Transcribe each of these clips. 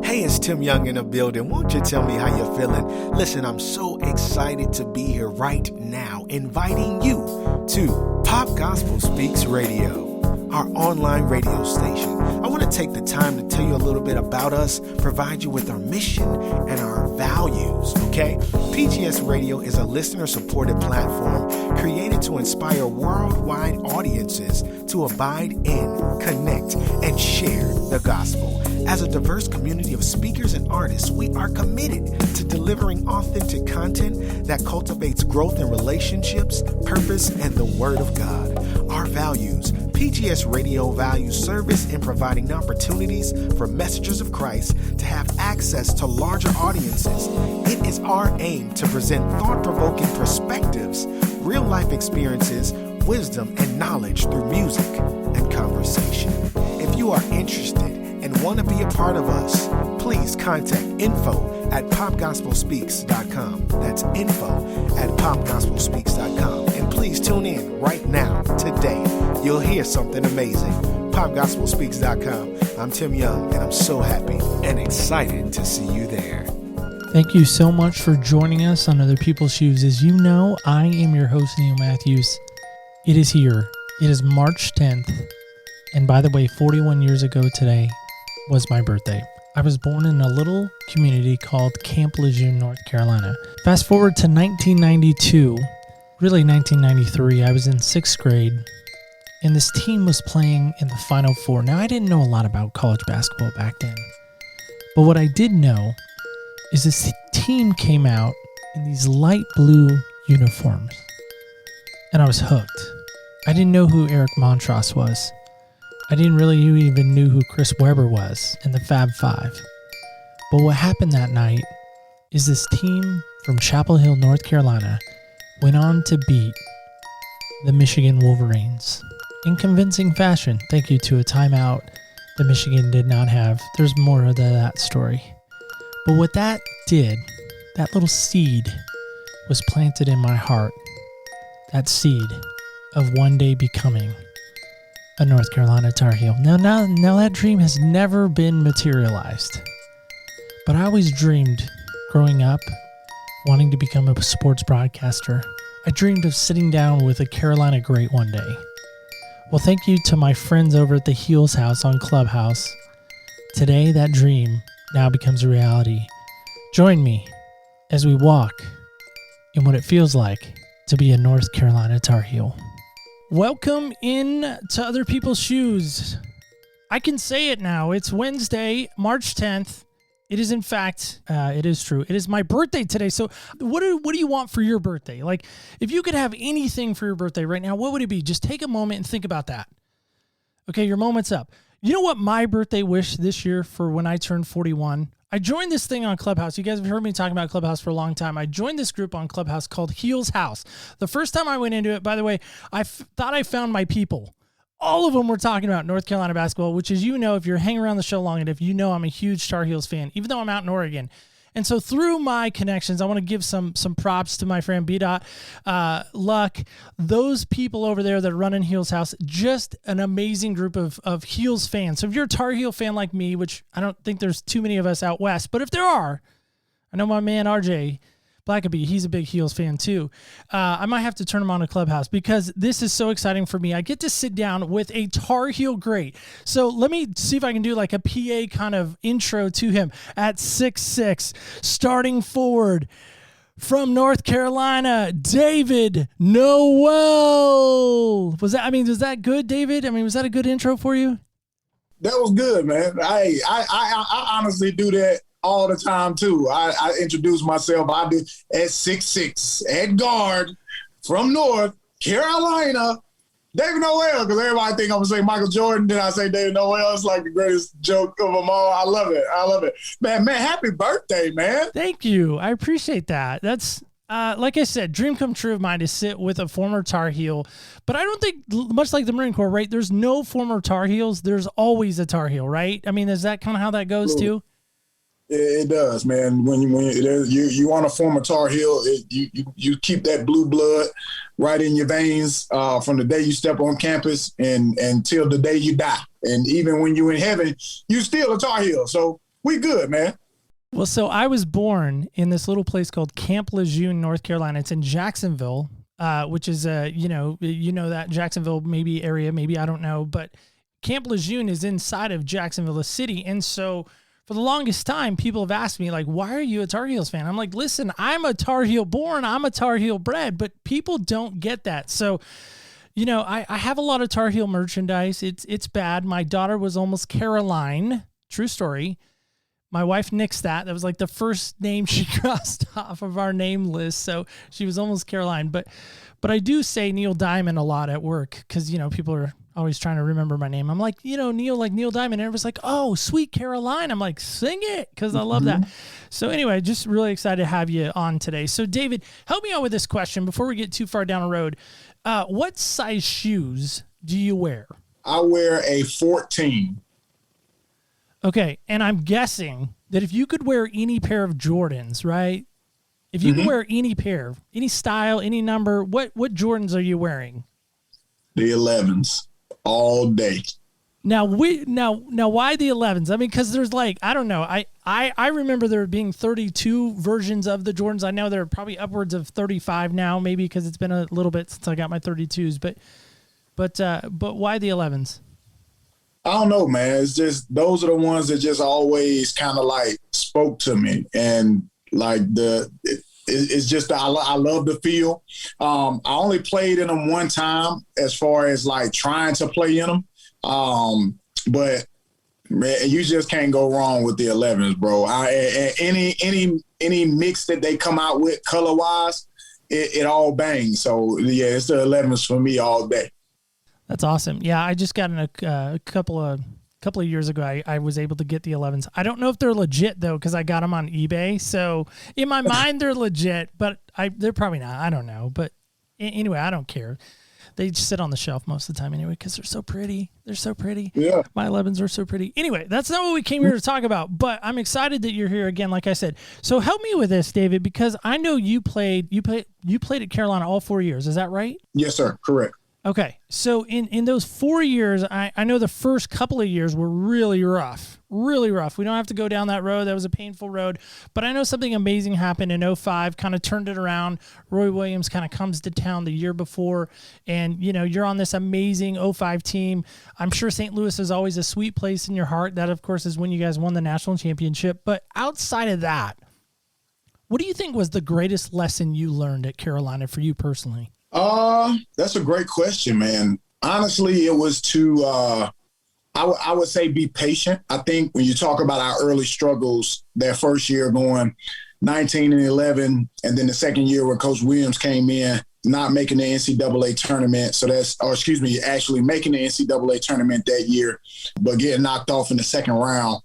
Hey, it's Tim Young in the building. Won't you tell me how you're feeling? Listen, I'm so excited to be here right now, inviting you to Pop Gospel Speaks Radio, our online radio station. I want to take the time to tell you a little bit about us, provide you with our mission and our values, okay? PGS Radio is a listener-supported platform created to inspire worldwide audiences to abide in, connect, and share the gospel. As a diverse community of speakers and artists, we are committed to delivering authentic content that cultivates growth in relationships, purpose, and the Word of God. Our values: PGS Radio values service in providing opportunities for messengers of Christ to have access to larger audiences. It is our aim to present thought-provoking perspectives, real-life experiences, wisdom, and knowledge through music and conversation. If you are interested and want to be a part of us, please contact info@popgospelspeaks.com. That's info@popgospelspeaks.com. And please tune in right now, today. You'll hear something amazing. popgospelspeaks.com. I'm Tim Young, and I'm so happy and excited to see you there. Thank you so much for joining us on Other People's Shoes. As you know, I am your host, Neil Matthews. It is here. It is March 10th. And by the way, 41 years ago today was my birthday. I was born in a little community called Camp Lejeune, North Carolina. Fast forward to 1992, really 1993, I was in 6th grade, and this team was playing in the Final Four. Now, I didn't know a lot about college basketball back then, but what I did know is this team came out in these light blue uniforms, and I was hooked. I didn't know who Eric Montross was. I didn't really even knew who Chris Webber was in the Fab Five. But what happened that night is this team from Chapel Hill, North Carolina, went on to beat the Michigan Wolverines in convincing fashion. Thank you to a timeout that Michigan did not have. There's more to that story. But what that did, that little seed was planted in my heart. That seed of one day becoming a North Carolina Tar Heel. Now that dream has never been materialized. But I always dreamed, growing up, wanting to become a sports broadcaster. I dreamed of sitting down with a Carolina great one day. Well, thank you to my friends over at the Heels House on Clubhouse. Today, that dream now becomes a reality. Join me as we walk in what it feels like to be a North Carolina Tar Heel. Welcome in to Other People's Shoes. I can say it now. It's Wednesday, March 10th. It is, in fact, it is true. It is my birthday today. So what do you want for your birthday? Like, if you could have anything for your birthday right now, what would it be? Just take a moment and think about that. Okay, your moment's up. You know what my birthday wish this year for when I turned 41? I joined this thing on Clubhouse. You guys have heard me talking about Clubhouse for a long time. I joined this group on Clubhouse called Heels House. The first time I went into it, by the way, I thought I found my people. All of them were talking about North Carolina basketball, which, as you know, if you're hanging around the show long enough, you know I'm a huge Tar Heels fan, even though I'm out in Oregon. And so through my connections, I want to give some props to my friend B-Dot, Luck, those people over there that run in Heels House, just an amazing group of Heels fans. So if you're a Tar Heel fan like me, which I don't think there's too many of us out west, but if there are, I know my man RJ Blackaby, he's a big Heels fan too. I might have to turn him on to Clubhouse because this is so exciting for me. I get to sit down with a Tar Heel great. So let me see if I can do like a PA kind of intro to him. At 6'6", starting forward from North Carolina, David Noel. Was that good, David? Was that a good intro for you? That was good, man. I honestly do that all the time too. I introduce myself. I do at 6'6", at guard from North Carolina, David Noel, because everybody think I'm gonna say Michael Jordan. Then I say David Noel. It's like the greatest joke of them all. I love it. Man, happy birthday, man. Thank you. I appreciate that. That's like I said, dream come true of mine to sit with a former Tar Heel. But I don't think, much like the Marine Corps, right? There's no former Tar Heels. There's always a Tar Heel, right? Is that kind of how that goes too? It does, man. When you want a former Tar Heel, you keep that blue blood right in your veins from the day you step on campus and until the day you die. And even when you're in heaven, you still a Tar Heel. So We good, man. Well, so I was born in this little place called Camp Lejeune, North Carolina. It's in Jacksonville, which is that Jacksonville maybe area, maybe, I don't know, but Camp Lejeune is inside of Jacksonville, the city. And so for the longest time, people have asked me, like, why are you a Tar Heels fan? I'm like, listen, I'm a Tar Heel born, I'm a Tar Heel bred, but people don't get that. So, I have a lot of Tar Heel merchandise. It's bad. My daughter was almost Caroline. True story. My wife nixed that. That was like the first name she crossed off of our name list. So she was almost Caroline. But I do say Neil Diamond a lot at work because, people are always trying to remember my name. I'm like, Neil, like Neil Diamond. And everyone's like, oh, sweet Caroline. I'm like, sing it, because I love that. So anyway, just really excited to have you on today. So David, help me out with this question before we get too far down the road. What size shoes do you wear? I wear a 14. Okay, and I'm guessing that if you could wear any pair of Jordans, right? If you could wear any pair, any style, any number, what Jordans are you wearing? The 11s all day. Now why the 11s? I mean, because there's like, I don't know. I remember there being 32 versions of the Jordans. I know there are probably upwards of 35 now, maybe because it's been a little bit since I got my 32s. But why the 11s? I don't know, man. It's just those are the ones that just always kind of like spoke to me, and like it's just I love the feel. I only played in them one time, as far as like trying to play in them. But man, you just can't go wrong with the 11s, bro. Any mix that they come out with color wise, it all bangs. So yeah, it's the 11s for me all day. That's awesome. Yeah, I just got in a couple of years ago. I was able to get the 11s. I don't know if they're legit though, because I got them on eBay. So in my mind, they're legit, but they're probably not. I don't know. But anyway, I don't care. They just sit on the shelf most of the time anyway, because they're so pretty. They're so pretty. Yeah. My 11s are so pretty. Anyway, that's not what we came here to talk about, but I'm excited that you're here again, like I said. So help me with this, David, because I know you played at Carolina all 4 years. Is that right? Yes, sir. Correct. Okay, so in those 4 years, I know the first couple of years were really rough. We don't have to go down that road. That was a painful road. But I know something amazing happened in 2005, kind of turned it around. Roy Williams kind of comes to town the year before, and, you're on this amazing 2005 team. I'm sure St. Louis is always a sweet place in your heart. That, of course, is when you guys won the national championship. But outside of that, what do you think was the greatest lesson you learned at Carolina for you personally? That's a great question, man. Honestly, it was to, I would say be patient. I think when you talk about our early struggles, that first year going 19-11, and then the second year where Coach Williams came in, not making the NCAA tournament. Actually making the NCAA tournament that year, but getting knocked off in the second round.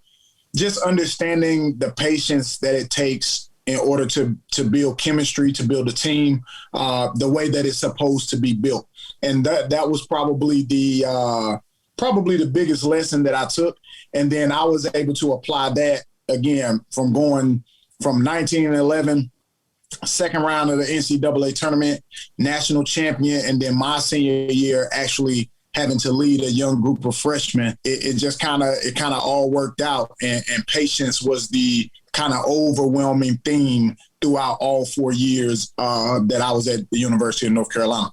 Just understanding the patience that it takes in order to build chemistry, to build a team, the way that it's supposed to be built. And that was probably the biggest lesson that I took. And then I was able to apply that again from going from 19-11, second round of the NCAA tournament, national champion, and then my senior year actually having to lead a young group of freshmen. It just kind of all worked out, and patience was the kind of overwhelming theme throughout all 4 years that I was at the University of North Carolina.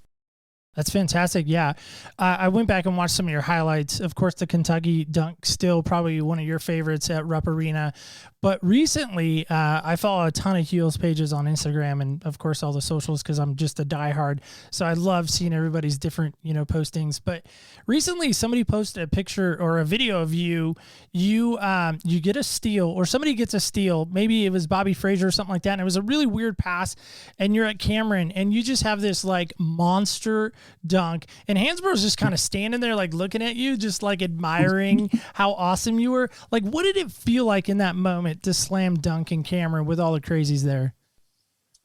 That's fantastic. Yeah. I went back and watched some of your highlights. Of course, the Kentucky dunk, still probably one of your favorites at Rupp Arena. But recently, I follow a ton of Heels pages on Instagram and, of course, all the socials because I'm just a diehard. So I love seeing everybody's different, postings. But recently, somebody posted a picture or a video of you. You get a steal, or somebody gets a steal. Maybe it was Bobby Frazier or something like that. And it was a really weird pass. And you're at Cameron, and you just have this like monster dunk. And Hansborough's just kind of standing there, like looking at you, just like admiring how awesome you were. Like, what did it feel like in that moment to slam dunk in Cameron with all the crazies there?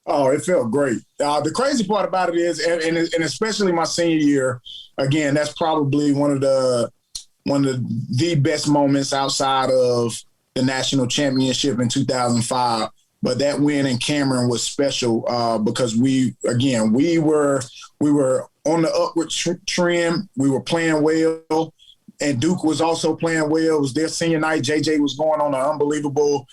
Oh, it felt great. The crazy part about it is, and especially my senior year, again, that's probably one of the best moments outside of the national championship in 2005. But that win in Cameron was special because we were on the upward trend. We were playing well. and Duke was also playing well. It was their senior night. JJ was going on an unbelievable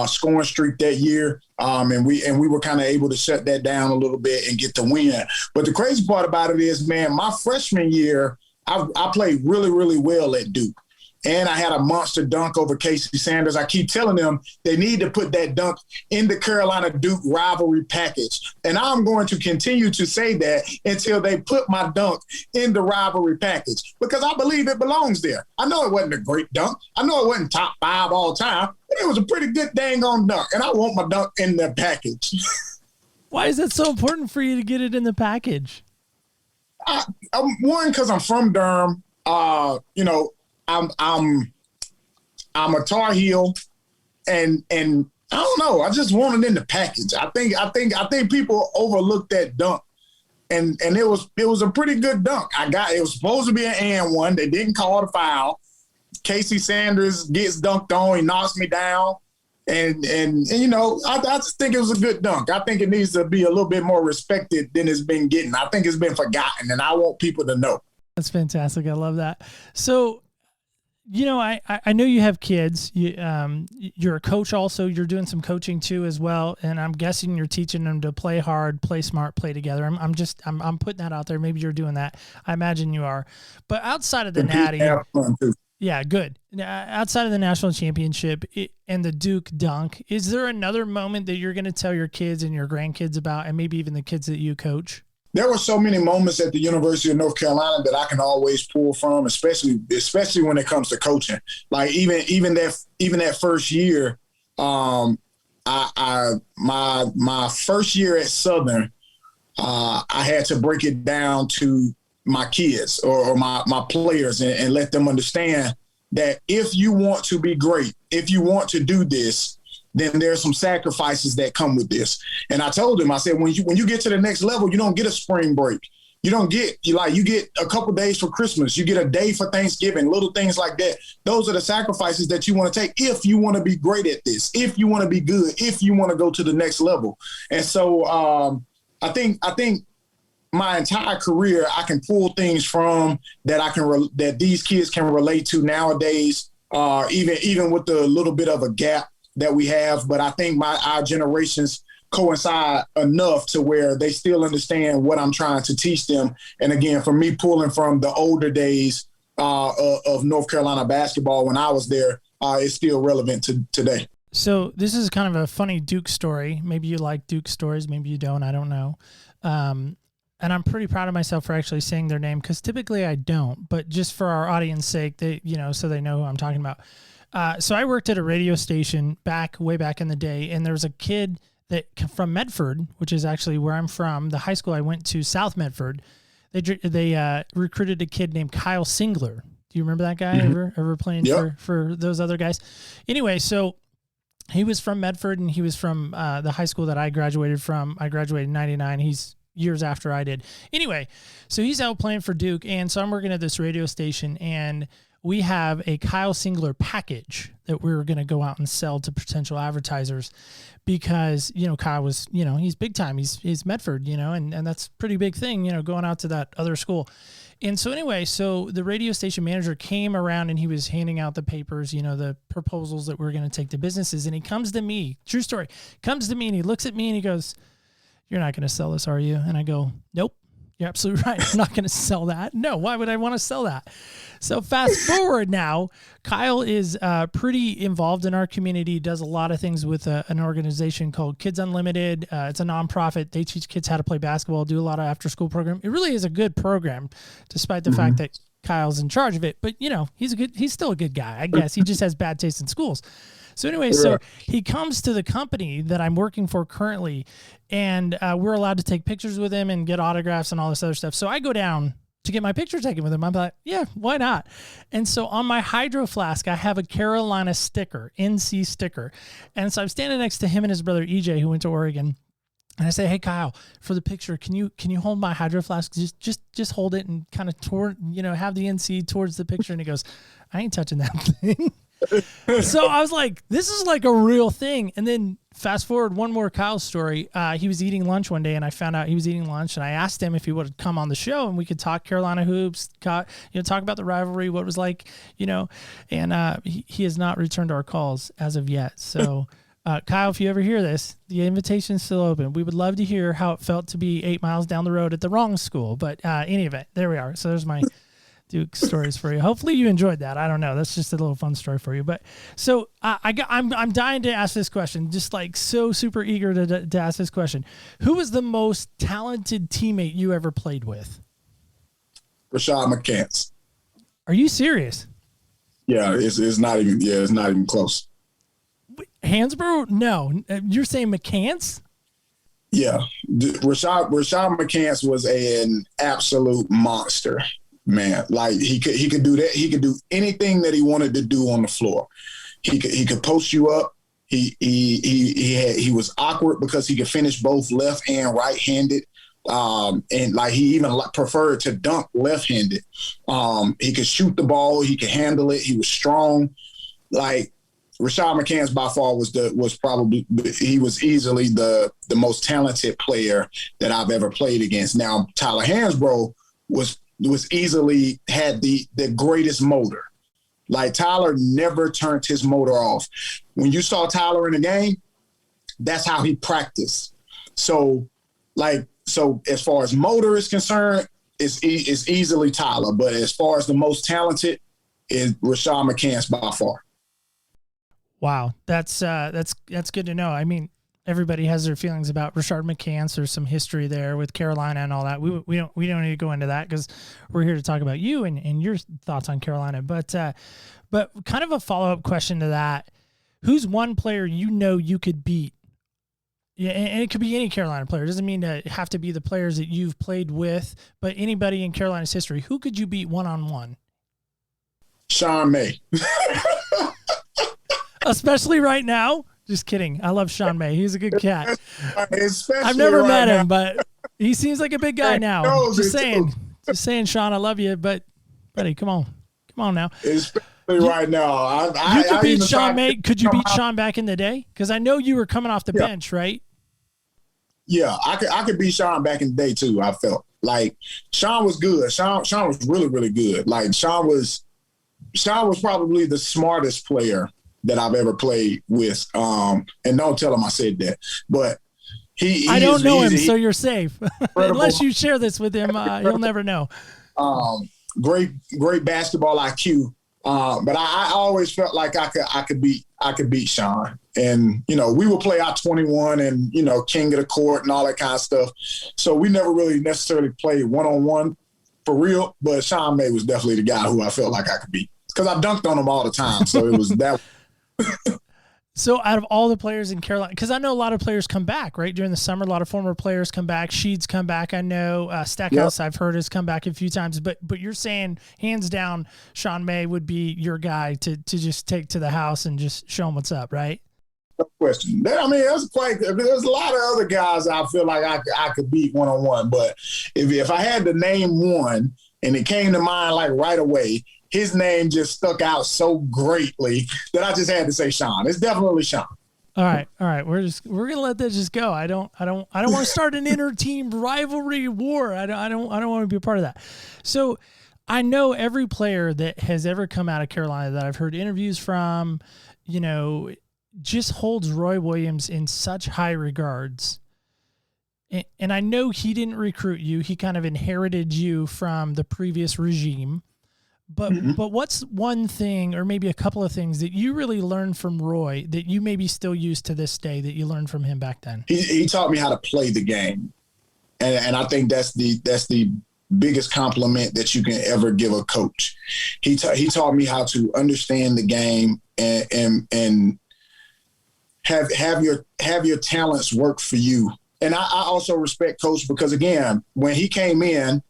scoring streak that year, and we were kind of able to shut that down a little bit and get the win. But the crazy part about it is, man, my freshman year, I played really, really well at Duke. And I had a monster dunk over Casey Sanders. I keep telling them they need to put that dunk in the Carolina-Duke rivalry package. And I'm going to continue to say that until they put my dunk in the rivalry package, because I believe it belongs there. I know it wasn't a great dunk. I know it wasn't top 5 all time, but it was a pretty good dang on dunk. And I want my dunk in the package. Why is it so important for you to get it in the package? One, because I'm from Durham. I'm a Tar Heel, and I don't know. I just want it in the package. I think people overlooked that dunk, and it was a pretty good dunk. It was supposed to be an and one. They didn't call the foul. Casey Sanders gets dunked on. He knocks me down, and I just think it was a good dunk. I think it needs to be a little bit more respected than it's been getting. I think it's been forgotten, and I want people to know. That's fantastic. I love that. So, I know you have kids. You're a coach also. You're doing some coaching too as well. And I'm guessing you're teaching them to play hard, play smart, play together. I'm putting that out there. Maybe you're doing that. I imagine you are. But outside of the Natty, yeah, good. Outside of the national championship and the Duke dunk, is there another moment that you're going to tell your kids and your grandkids about, and maybe even the kids that you coach? There were so many moments at the University of North Carolina that I can always pull from, especially when it comes to coaching. Like even that first year, my first year at Southern, I had to break it down to my kids or my players and let them understand that if you want to be great, if you want to do this, then there's some sacrifices that come with this. And I told him, I said, when you get to the next level, you don't get a spring break. You get a couple days for Christmas. You get a day for Thanksgiving, little things like that. Those are the sacrifices that you want to take if you want to be great at this, if you want to be good, if you want to go to the next level. And so I think my entire career, I can pull things from that that these kids can relate to nowadays, even with the little bit of a gap that we have. But I think our generations coincide enough to where they still understand what I'm trying to teach them. And again, for me, pulling from the older days of North Carolina basketball when I was there, is still relevant to today. So this is kind of a funny Duke story. Maybe you like Duke stories, maybe you don't, I don't know. And I'm pretty proud of myself for actually saying their name, because typically I don't, but just for our audience sake, so they know who I'm talking about. So I worked at a radio station way back in the day, and there was a kid from Medford, which is actually where I'm from. The high school I went to, South Medford, they recruited a kid named Kyle Singler. Do you remember that guy? Mm-hmm. ever playing for those other guys? Anyway, so he was from Medford, and he was from the high school that I graduated from. I graduated in 99. He's years after I did. Anyway, so he's out playing for Duke, and so I'm working at this radio station, and we have a Kyle Singler package that we were going to go out and sell to potential advertisers, because, Kyle was, he's big time. He's Medford, and that's a pretty big thing, going out to that other school. And so anyway, so the radio station manager came around and he was handing out the papers, the proposals that we're going to take to businesses. And he comes to me, true story, comes to me and he looks at me and he goes, "You're not going to sell this, are you?" And I go, "Nope, you're absolutely right. I'm not going to sell that. No, why would I want to sell that?" So fast forward now, Kyle is pretty involved in our community, does a lot of things with an organization called Kids Unlimited. It's a nonprofit. They teach kids how to play basketball, do a lot of after-school program. It really is a good program, despite the fact that Kyle's in charge of it. But, he's still a good guy, I guess. He just has bad taste in schools. So anyway, so he comes to the company that I'm working for currently, and we're allowed to take pictures with him and get autographs and all this other stuff. So I go down to get my picture taken with him. I'm like, yeah, why not? And so on my Hydro Flask, I have a Carolina sticker, NC sticker. And so I'm standing next to him and his brother EJ, who went to Oregon. And I say, "Hey, Kyle, for the picture, can you hold my Hydro Flask? Just hold it and kind of have the NC towards the picture." And he goes, "I ain't touching that thing." So I was like, this is like a real thing. And then fast forward one more Kyle story. He was eating lunch one day, and I found out he was eating lunch, and I asked him if he would come on the show, and we could talk Carolina hoops, talk about the rivalry, what it was like, and he has not returned our calls as of yet. So Kyle, if you ever hear this, the invitation's still open. We would love to hear how it felt to be 8 miles down the road at the wrong school. But any event, there we are. So there's my Duke stories for you. Hopefully you enjoyed that. I don't know. That's just a little fun story for you. But so I'm dying to ask this question. Just like so super eager to ask this question. Who was the most talented teammate you ever played with? Rashad McCants. Are you serious? Yeah, it's not even close. Hansbrough? No. You're saying McCants? Yeah. Rashad McCants was an absolute monster. Man, like he could do that. He could do anything that he wanted to do on the floor. He could post you up. He was awkward because he could finish both left and right-handed. And like he even preferred to dunk left-handed. He could shoot the ball. He could handle it. He was strong. Like Rashad McCants by far was easily the most talented player that I've ever played against. Now Tyler Hansbrough was easily had the greatest motor. Like Tyler never turned his motor off. When you saw Tyler in the game, that's how he practiced. So as far as motor is concerned, it's easily Tyler. But as far as the most talented, is Rashad McCants by far. Wow, that's good to know. I mean, everybody has their feelings about Rashad McCants. There's some history there with Carolina and all that. We don't need to go into that because we're here to talk about you and your thoughts on Carolina. But kind of a follow-up question to that: who's one player you could beat? Yeah, and it could be any Carolina player. It doesn't mean to have to be the players that you've played with, but anybody in Carolina's history. Who could you beat one-on-one? Sean May. Especially right now. Just kidding. I love Sean May. He's a good cat. Especially I've never right met now. him, but he seems like a big guy now. Just saying, Sean, I love you, but buddy, come on now. Especially right now. You could beat Sean May. Could you beat Sean back in the day? Because I know you were coming off the bench, right? Yeah, I could beat Sean back in the day too. I felt like Sean was good. Sean was really, really good. Like Sean was probably the smartest player that I've ever played with. And don't tell him I said that. But I don't know him, so you're safe. Unless you share this with him, he'll never know. Great basketball IQ. But I always felt like I could beat Sean. And, we would play our 21 and, king of the court and all that kind of stuff. So we never really necessarily played one-on-one for real. But Sean May was definitely the guy who I felt like I could beat. Because I dunked on him all the time. So it was that. So out of all the players in Carolina, because I know a lot of players come back, right? During the summer, a lot of former players come back. Sheeds come back. I know Stackhouse, I've heard, has come back a few times. But you're saying, hands down, Sean May would be your guy to just take to the house and just show him what's up, right? No question. There's a lot of other guys I feel like I could beat one-on-one. But if I had to name one and it came to mind like right away, his name just stuck out so greatly that I just had to say Sean. It's definitely Sean. All right. We're gonna let that just go. I don't want to start an inter-team rivalry war. I don't want to be a part of that. So I know every player that has ever come out of Carolina that I've heard interviews from, just holds Roy Williams in such high regards. And I know he didn't recruit you. He kind of inherited you from the previous regime. But what's one thing or maybe a couple of things that you really learned from Roy that you maybe still use to this day that you learned from him back then? He taught me how to play the game. And I think that's the biggest compliment that you can ever give a coach. He taught me how to understand the game and have your talents work for you. And I also respect Coach because, again, when he came in,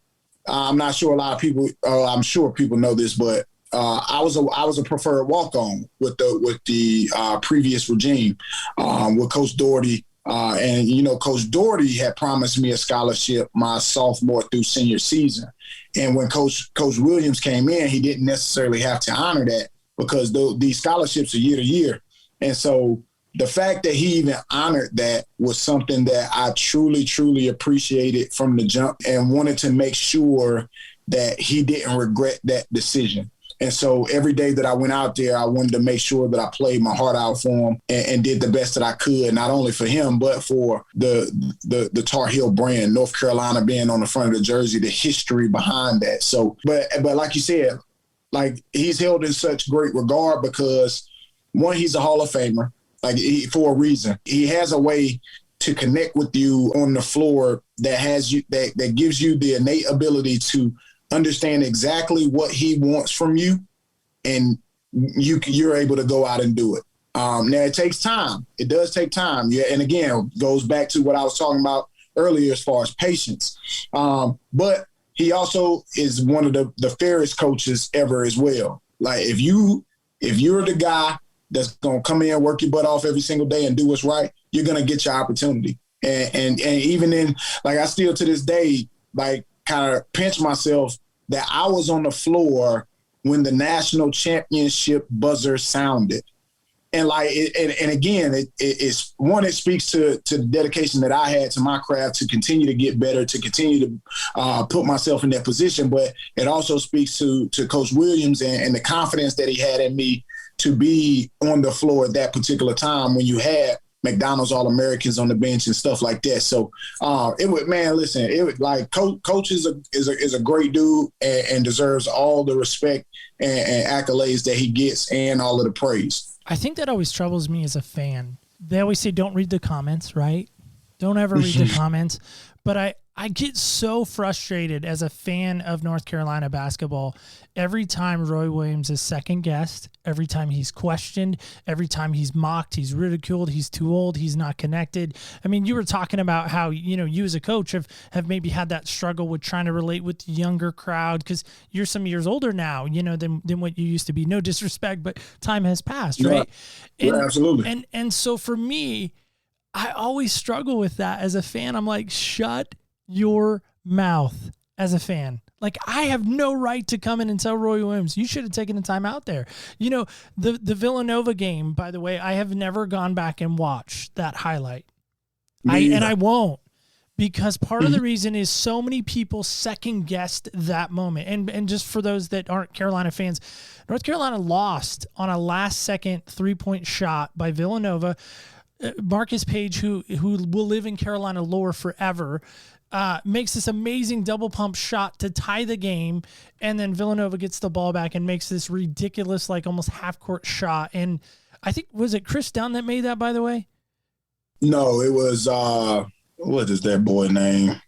I'm not sure a lot of people. I'm sure people know this, but I was a preferred walk-on with the previous regime with Coach Doherty, and Coach Doherty had promised me a scholarship my sophomore through senior season, and when Coach Williams came in, he didn't necessarily have to honor that because these scholarships are year to year. And so the fact that he even honored that was something that I truly, truly appreciated from the jump, and wanted to make sure that he didn't regret that decision. And so every day that I went out there, I wanted to make sure that I played my heart out for him and did the best that I could, not only for him, but for the Tar Heel brand, North Carolina being on the front of the jersey, the history behind that. So, but like you said, like, he's held in such great regard because, one, he's a Hall of Famer, for a reason. He has a way to connect with you on the floor that gives you the innate ability to understand exactly what he wants from you, and you're able to go out and do it. Now, it takes time. It does take time. Yeah, and again, goes back to what I was talking about earlier as far as patience. But he also is one of the fairest coaches ever as well. Like, if you're the guy that's going to come in, work your butt off every single day and do what's right, you're going to get your opportunity. And even in, like, I still to this day, like, kind of pinch myself that I was on the floor when the national championship buzzer sounded. And like, again, it's one, it speaks to the dedication that I had to my craft to continue to get better, to continue to put myself in that position. But it also speaks to Coach Williams and the confidence that he had in me to be on the floor at that particular time when you had McDonald's All-Americans on the bench and stuff like that. So Coach is a great dude and deserves all the respect and accolades that he gets, and all of the praise. I think that always troubles me as a fan. They always say, don't read the comments, right? Don't ever read the comments. But I get so frustrated as a fan of North Carolina basketball every time Roy Williams is second guessed, every time he's questioned, every time he's mocked, he's ridiculed, he's too old, he's not connected. I mean, you were talking about how, you as a coach have maybe had that struggle with trying to relate with the younger crowd because you're some years older now, than what you used to be. No disrespect, but time has passed, right? Yeah, absolutely. And so for me, I always struggle with that as a fan. I'm like, shut your mouth as a fan. Like, I have no right to come in and tell Roy Williams, you should have taken the time out there. The Villanova game, by the way, I have never gone back and watched that highlight. I won't, because part of the reason is so many people second guessed that moment. And just for those that aren't Carolina fans, North Carolina lost on a last second 3-point shot by Villanova. Marcus Page, who will live in Carolina lore forever, makes this amazing double pump shot to tie the game, and then Villanova gets the ball back and makes this ridiculous, like, almost half-court shot. And I think, was it Chris Dunn that made that, by the way? No, it was, what is that boy name?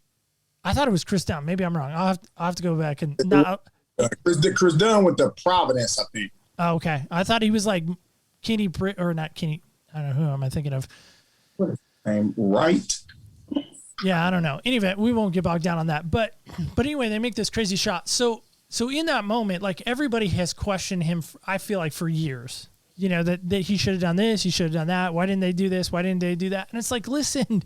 I thought it was Chris Dunn. Maybe I'm wrong. I'll have to go back. And Chris Dunn with the Providence, I think. Oh, okay. I thought he was like Kenny Britt, or not Kenny. I don't know, who am I thinking of? What is his name? Right? Yeah, I don't know. Anyway, we won't get bogged down on that. But anyway, they make this crazy shot. So in that moment, like, everybody has questioned him, I feel like, for years. That he should have done this, he should have done that. Why didn't they do this? Why didn't they do that? And it's like, listen,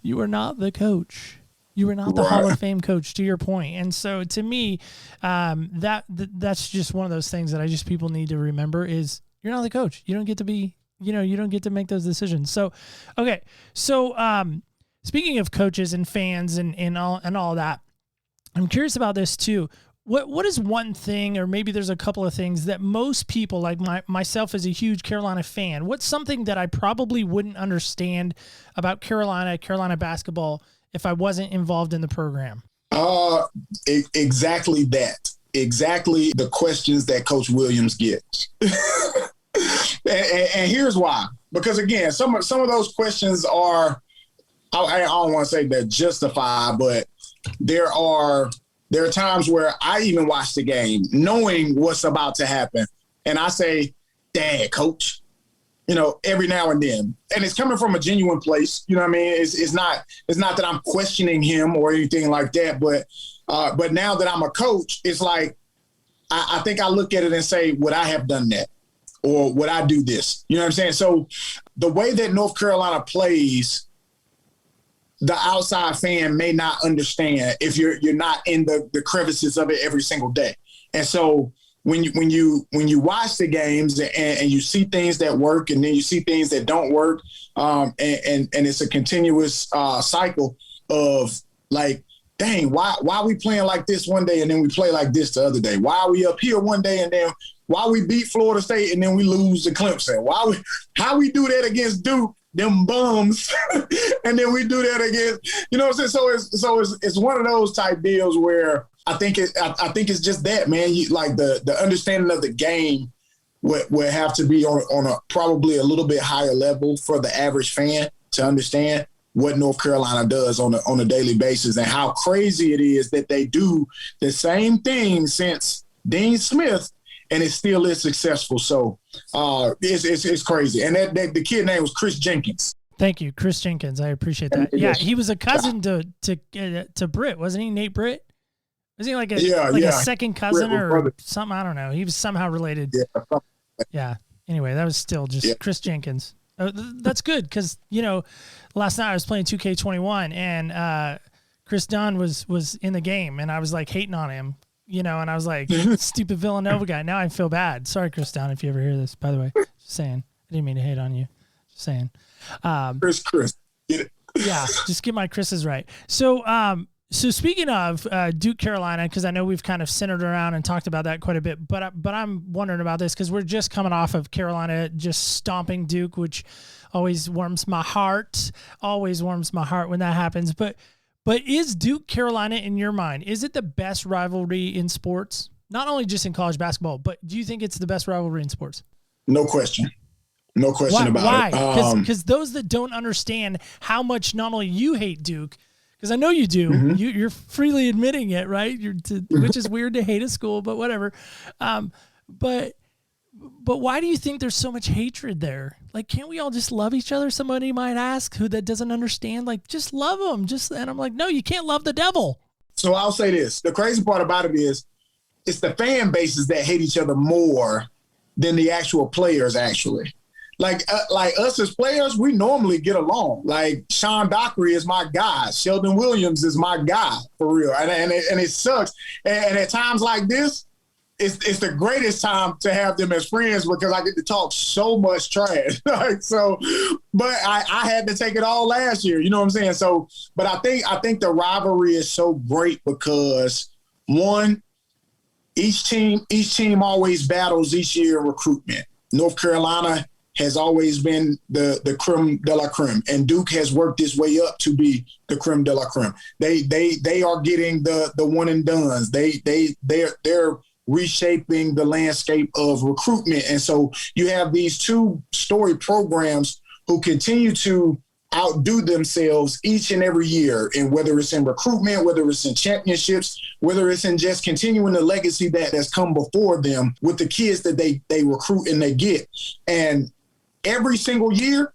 you are not the coach. You are not the Hall of Fame coach, to your point. And so to me, that's just one of those things that people need to remember is you're not the coach. You don't get to be, you don't get to make those decisions. So, okay. So, speaking of coaches and fans and all that, I'm curious about this too. What is one thing, or maybe there's a couple of things that most people, like myself as a huge Carolina fan, what's something that I probably wouldn't understand about Carolina basketball if I wasn't involved in the program? Exactly that. Exactly the questions that Coach Williams gets. and here's why. Because again, some of those questions are, I don't want to say they're justified, but there are times where I even watch the game knowing what's about to happen. And I say, Dad, Coach, every now and then. And it's coming from a genuine place. You know what I mean? It's not that I'm questioning him or anything like that. But now that I'm a coach, it's like, I think I look at it and say, would I have done that? Or would I do this? You know what I'm saying? So the way that North Carolina plays, the outside fan may not understand if you're not in the crevices of it every single day. And so when you watch the games and you see things that work and then you see things that don't work, and it's a continuous cycle of like, dang, why are we playing like this one day and then we play like this the other day? Why are we up here one day and then why we beat Florida State and then we lose to Clemson? How we do that against Duke, them bums, and then we do that against, you know what I'm saying? So it's one of those type deals where I think it's just that, man. Like the understanding of the game would have to be on a probably a little bit higher level for the average fan to understand what North Carolina does on a daily basis and how crazy it is that they do the same thing since Dean Smith and it still is successful. So it's crazy. And that the kid name was Chris Jenkins. Thank you, Chris Jenkins. I appreciate that. Yeah, he was a cousin to Britt, wasn't he? Nate Britt? Was he like a second cousin or something? I don't know. He was somehow related. Yeah. Yeah. Anyway, that was still just Chris Jenkins. That's good because, last night I was playing 2K21 and Chris Dunn was in the game and I was like hating on him, and I was like, stupid Villanova guy. Now I feel bad. Sorry, Chris Dunn, if you ever hear this, by the way. Just saying. I didn't mean to hate on you. Just saying. Chris. Get it. Yeah, just get my Chris's right. So speaking of Duke, Carolina, because I know we've kind of centered around and talked about that quite a bit, but I'm wondering about this because we're just coming off of Carolina just stomping Duke, which always warms my heart. Always warms my heart when that happens. But is Duke, Carolina, in your mind, is it the best rivalry in sports? Not only just in college basketball, but do you think it's the best rivalry in sports? No question. No question about it. Why? Because those that don't understand how much not only you hate Duke, because I know you do. Mm-hmm. You're freely admitting it, right? Which is weird to hate a school, but whatever. But why do you think there's so much hatred there? Like, can't we all just love each other? Somebody might ask that doesn't understand. Like, just love them. And I'm like, no, you can't love the devil. So I'll say this: the crazy part about it is, it's the fan bases that hate each other more than the actual players. Actually. Like us as players, we normally get along. Like Sean Dockery is my guy. Sheldon Williams is my guy for real. And it sucks. And at times like this, it's the greatest time to have them as friends because I get to talk so much trash. But I had to take it all last year. You know what I'm saying? So, but I think the rivalry is so great because one, each team always battles each year in recruitment. North Carolina has always been the creme de la creme, and Duke has worked its way up to be the creme de la creme. They are getting the one and dones. They're reshaping the landscape of recruitment, and so you have these two storied programs who continue to outdo themselves each and every year, and whether it's in recruitment, whether it's in championships, whether it's in just continuing the legacy that has come before them with the kids that they recruit and they get. And every single year,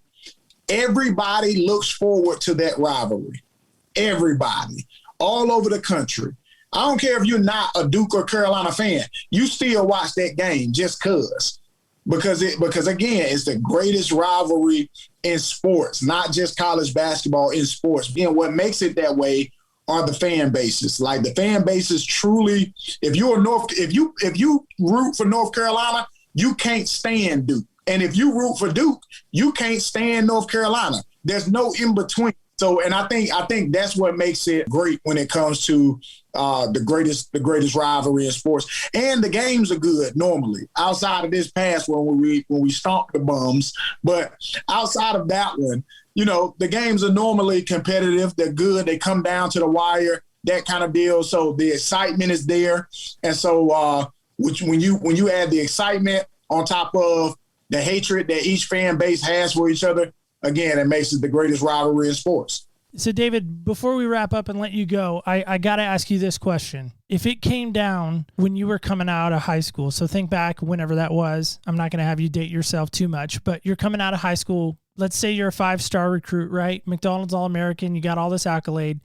everybody looks forward to that rivalry. Everybody, all over the country. I don't care if you're not a Duke or Carolina fan, you still watch that game just because again, it's the greatest rivalry in sports, not just college basketball, in sports. And what makes it that way are the fan bases. Like the fan bases truly, if you root for North Carolina, you can't stand Duke. And if you root for Duke, you can't stand North Carolina. There's no in between. So, and I think that's what makes it great when it comes to the greatest rivalry in sports. And the games are good normally, outside of this past one when we stomped the bums. But outside of that one, the games are normally competitive. They're good. They come down to the wire, that kind of deal. So the excitement is there. And so when you add the excitement on top of the hatred that each fan base has for each other, again, it makes it the greatest rivalry in sports. So, David, before we wrap up and let you go, I got to ask you this question. If it came down when you were coming out of high school, so think back whenever that was. I'm not going to have you date yourself too much, but you're coming out of high school. Let's say you're a 5-star recruit, right? McDonald's All-American. You got all this accolade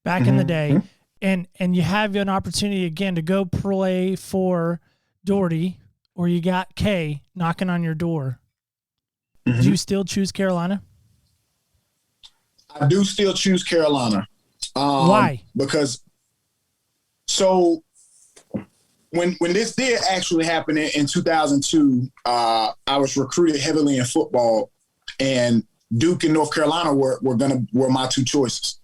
back in the day. And you have an opportunity, again, to go play for Doherty, or you got K knocking on your door. Do you still choose Carolina? I do still choose Carolina. Why? Because so when this did actually happen in 2002, I was recruited heavily in football, and Duke and North Carolina were my two choices.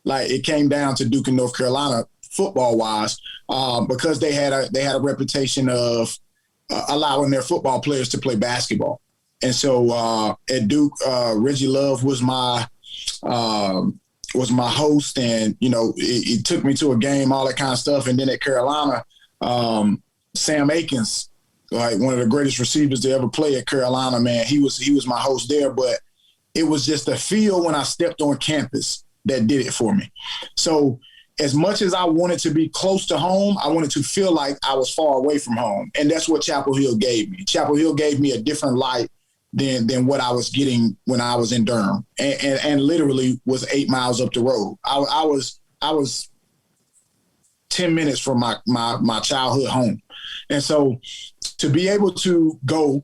Like, it came down to Duke and North Carolina football wise, because they had a reputation of allowing their football players to play basketball. And so at Duke, Reggie Love was my host, and it took me to a game, all that kind of stuff. And then at Carolina, Sam Akins, like one of the greatest receivers to ever play at Carolina, man, he was my host there. But it was just the feel when I stepped on campus that did it for me. So as much as I wanted to be close to home, I wanted to feel like I was far away from home. And that's what Chapel Hill gave me. Chapel Hill gave me a different light than what I was getting when I was in Durham, and literally was 8 miles up the road. I was 10 minutes from my childhood home. And so to be able to go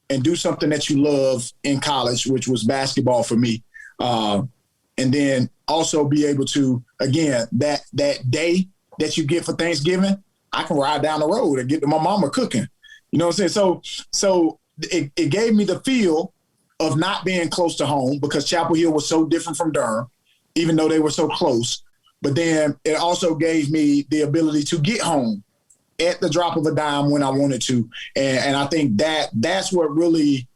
and do something that you love in college, which was basketball for me, and then also be able to, again, that day that you get for Thanksgiving, I can ride down the road and get to my mama cooking. You know what I'm saying? So it gave me the feel of not being close to home, because Chapel Hill was so different from Durham, even though they were so close. But then it also gave me the ability to get home at the drop of a dime when I wanted to. And I think that's what really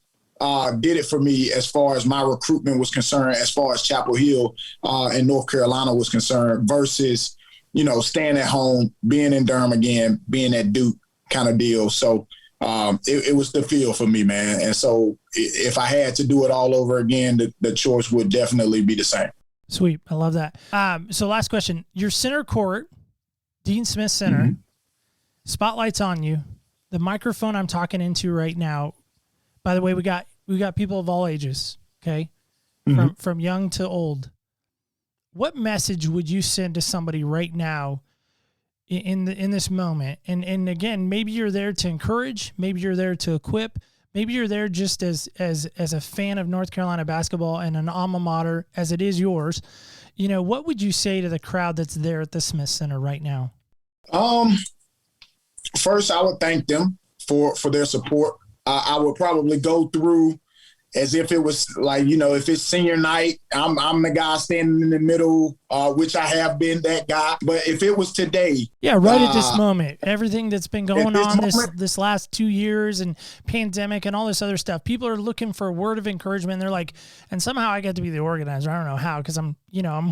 did it for me as far as my recruitment was concerned, as far as Chapel Hill and North Carolina was concerned, versus, staying at home, being in Durham again, being at Duke kind of deal. So it was the feel for me, man. And so if I had to do it all over again, the choice would definitely be the same. Sweet. I love that. So last question, your center court, Dean Smith Center, Mm-hmm. Spotlight's on you. The microphone I'm talking into right now, by the way, we got people of all ages. Okay. Mm-hmm. From young to old. What message would you send to somebody right now in this moment? And again, maybe you're there to encourage, maybe you're there to equip, maybe you're there just as a fan of North Carolina basketball and an alma mater as it is yours. What would you say to the crowd that's there at the Smith Center right now? First, I would thank them for their support. I would probably go through as if it was like, if it's senior night, I'm the guy standing in the middle, which I have been that guy. But if it was today. Yeah, right at this moment, everything that's been going on this last 2 years and pandemic and all this other stuff, people are looking for a word of encouragement. They're like, and somehow I got to be the organizer. I don't know how, because I'm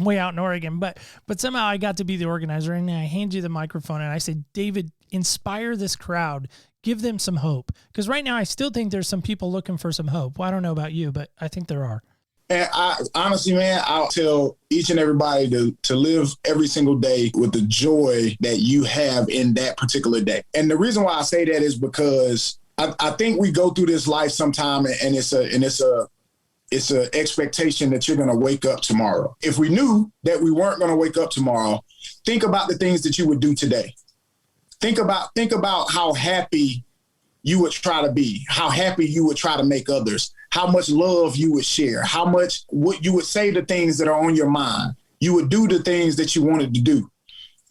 way out in Oregon, but somehow I got to be the organizer, and I hand you the microphone and I say, David, inspire this crowd. Give them some hope. Because right now I still think there's some people looking for some hope. Well, I don't know about you, but I think there are. And I honestly, man, I'll tell each and everybody to live every single day with the joy that you have in that particular day. And the reason why I say that is because I think we go through this life sometime, and it's a expectation that you're going to wake up tomorrow. If we knew that we weren't going to wake up tomorrow, think about the things that you would do today. Think about how happy you would try to be, how happy you would try to make others, how much love you would share, how much what you would say the things that are on your mind. You would do the things that you wanted to do.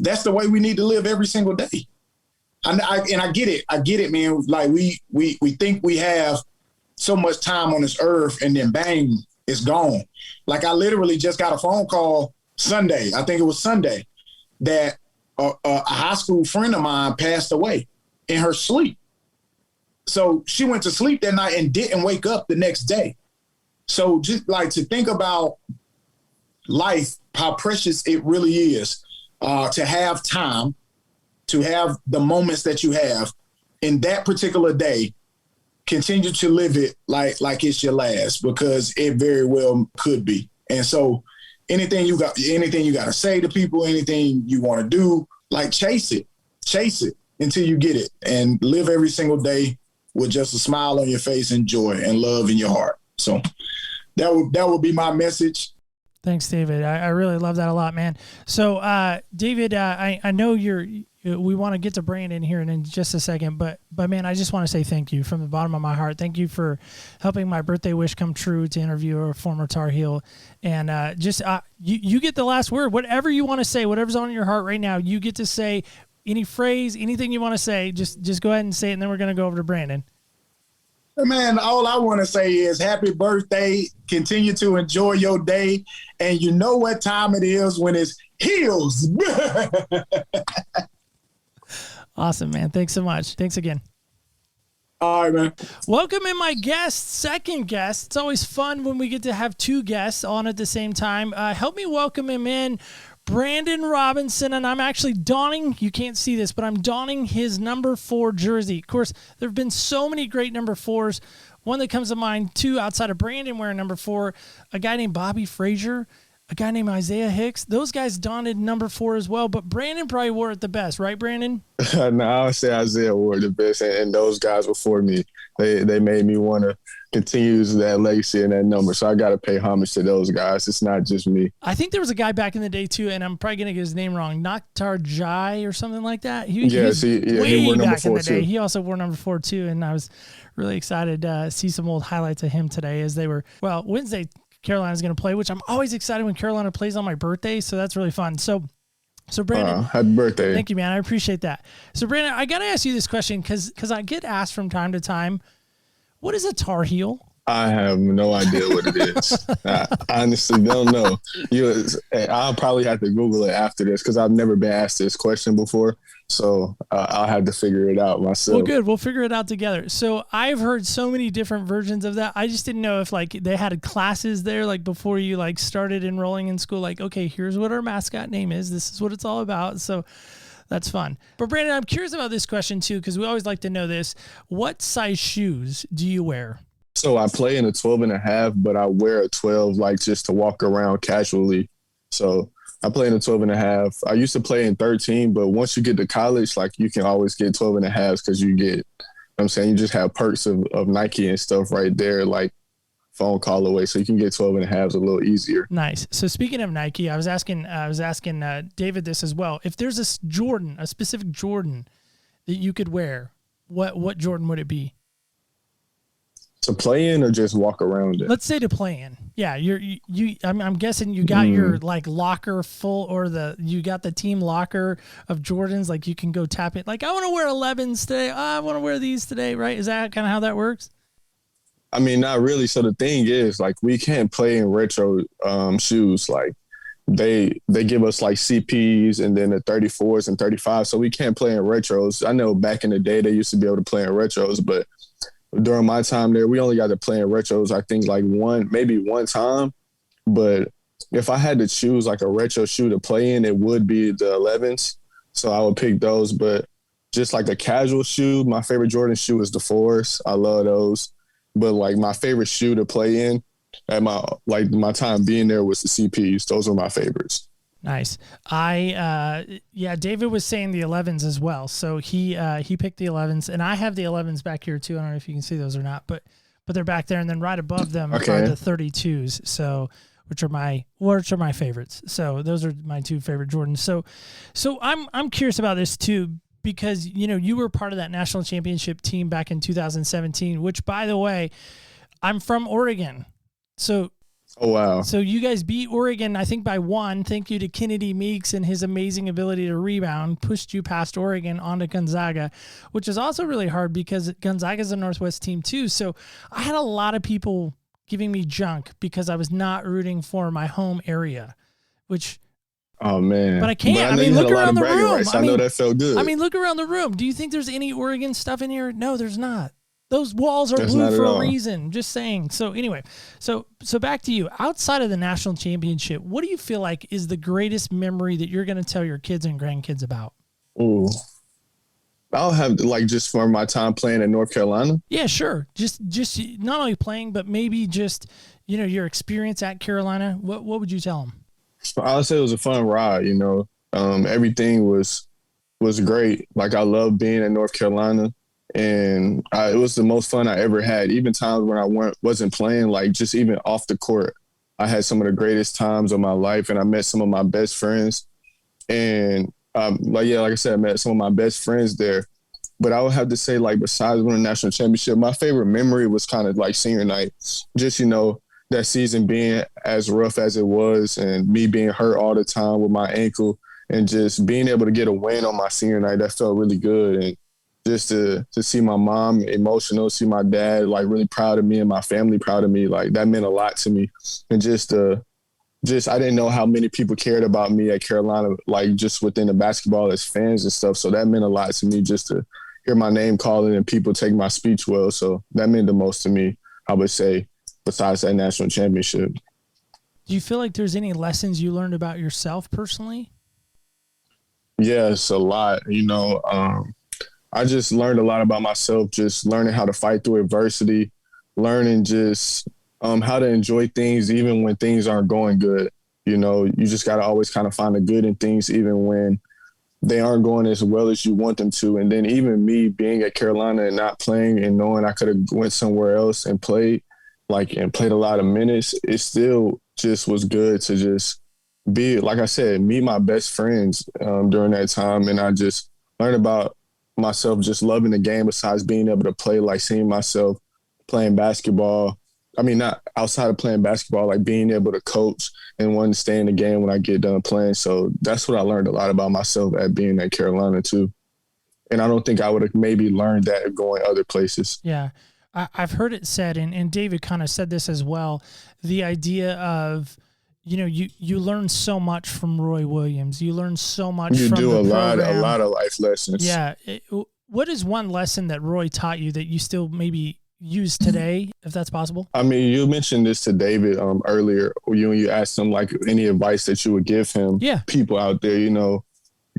That's the way we need to live every single day. And I get it, man. Like we think we have so much time on this earth, and then bang, it's gone. Like I literally just got a phone call Sunday. I think it was Sunday that a high school friend of mine passed away in her sleep. So she went to sleep that night and didn't wake up the next day. So just like to think about life, how precious it really is to have time, to have the moments that you have in that particular day, continue to live it like it's your last, because it very well could be. And so anything you got to say to people, anything you want to do, like chase it until you get it, and live every single day with just a smile on your face and joy and love in your heart. So that would be my message. Thanks, David. I really love that a lot, man. So, David, I know we want to get to Brandon here in just a second, but man, I just want to say thank you from the bottom of my heart. Thank you for helping my birthday wish come true to interview a former Tar Heel. And you get the last word. Whatever you want to say, whatever's on your heart right now, you get to say any phrase, anything you want to say, just go ahead and say it, and then we're going to go over to Brandon. Man, all I want to say is happy birthday. Continue to enjoy your day. And you know what time it is when it's heels. Awesome, man. Thanks so much. Thanks again. All right, man. Welcome in my guest, second guest. It's always fun when we get to have two guests on at the same time. Help me welcome him in, Brandon Robinson, and I'm actually donning, you can't see this, but I'm donning his number 4 jersey. Of course, there have been so many great number 4s. One that comes to mind, too, outside of Brandon wearing number 4, a guy named Bobby Frazier, a guy named Isaiah Hicks. Those guys donned number 4 as well, but Brandon probably wore it the best, right, Brandon? No, I would say Isaiah wore it the best, and those guys before me, they made me want to continue that legacy and that number. So I got to pay homage to those guys. It's not just me. I think there was a guy back in the day too, and I'm probably going to get his name wrong, Nakhtar Jai or something like that. He wore number 4 too. He also wore number 4 too, and I was really excited to see some old highlights of him today as they were, Wednesday Carolina's going to play, which I'm always excited when Carolina plays on my birthday, so that's really fun. So Brandon, happy birthday. Thank you, man. I appreciate that. So Brandon, I got to ask you this question because I get asked from time to time, what is a Tar Heel? I have no idea what it is. I honestly don't know. I'll probably have to Google it after this because I've never been asked this question before. So I'll have to figure it out myself. Well, good. We'll figure it out together. So I've heard so many different versions of that. I just didn't know if they had classes there before you started enrolling in school. Okay, here's what our mascot name is. This is what it's all about. So that's fun. But Brandon, I'm curious about this question too because we always like to know this. What size shoes do you wear? So I play in a 12.5, but I wear a 12 just to walk around casually. So I play in a 12.5. I used to play in 13, but once you get to college, you can always get 12.5s because you get, you just have perks of Nike and stuff right there, phone call away. So you can get 12.5s a little easier. Nice. So speaking of Nike, I was asking David this as well. If there's a specific Jordan that you could wear, what Jordan would it be? To play in or just walk around it? Let's say to play in. Yeah, I'm guessing you got your locker full, or you got the team locker of Jordans. You can go tap it. I want to wear 11s today. I want to wear these today. Right? Is that kind of how that works? I mean, not really. So the thing is, we can't play in retro shoes. They give us CPs and then the 34s and 35s. So we can't play in retros. I know back in the day they used to be able to play in retros, but during my time there, we only got to play in retros, I think maybe one time. But if I had to choose a retro shoe to play in, it would be the 11s. So I would pick those. But just a casual shoe, my favorite Jordan shoe is the 4s. I love those. But my favorite shoe to play in at my time being there was the CPs. Those were my favorites. Nice. David was saying the 11s as well. So he picked the 11s, and I have the 11s back here too. I don't know if you can see those or not, but they're back there, and then right above them are the 32s. So which are my favorites. So those are my 2 favorite Jordans. So I'm curious about this too, because you were part of that national championship team back in 2017, which, by the way, I'm from Oregon. So oh, wow. So you guys beat Oregon, I think, by 1. Thank you to Kennedy Meeks and his amazing ability to rebound, pushed you past Oregon onto Gonzaga, which is also really hard because Gonzaga's a Northwest team too. So I had a lot of people giving me junk because I was not rooting for my home area, which... Oh, man. But I can't. Look around the room. I know that felt good. Look around the room. Do you think there's any Oregon stuff in here? No, there's not. Those walls are That's blue for a reason. Just saying. So anyway, so back to you. Outside of the national championship, what do you feel like is the greatest memory that you're going to tell your kids and grandkids about? Ooh, I'll have just from my time playing in North Carolina. Yeah, sure. Just not only playing, but maybe just your experience at Carolina. What would you tell them? I would say it was a fun ride. Everything was great. I love being in North Carolina. And it was the most fun I ever had. Even times when I wasn't playing, just even off the court, I had some of the greatest times of my life, and I met some of my best friends. And like I said, I met some of my best friends there. But I would have to say, besides winning the national championship, my favorite memory was kind of senior night. Just that season being as rough as it was, and me being hurt all the time with my ankle, And just being able to get a win on my senior night, that felt really good. And just to see my mom emotional, see my dad like really proud of me and my family proud of me, like that meant a lot to me. And I didn't know how many people cared about me at Carolina, like just within the basketball as fans and stuff. So that meant a lot to me just to hear my name calling and people take my speech well. So that meant the most to me, I would say, besides that national championship. Do you feel like there's any lessons you learned about yourself personally? Yes, a lot. I just learned a lot about myself, just learning how to fight through adversity, learning just how to enjoy things even when things aren't going good. You just got to always kind of find the good in things even when they aren't going as well as you want them to. And then even me being at Carolina and not playing and knowing I could have went somewhere else and played a lot of minutes, it still just was good to just be, like I said, meet my best friends during that time. And I just learned about myself just loving the game besides being able to play, like seeing myself playing basketball. I mean, not outside of playing basketball, like being able to coach and wanting to stay in the game when I get done playing. So that's what I learned a lot about myself at being at Carolina too. And I don't think I would have maybe learned that going other places. Yeah. I've heard it said, and David kind of said this as well, the idea of, you learn so much from Roy Williams. You learn so much from the program. A lot of life lessons. Yeah. What is one lesson that Roy taught you that you still maybe use today, if that's possible? I mean, you mentioned this to David earlier. You asked him like any advice that you would give him. Yeah. People out there,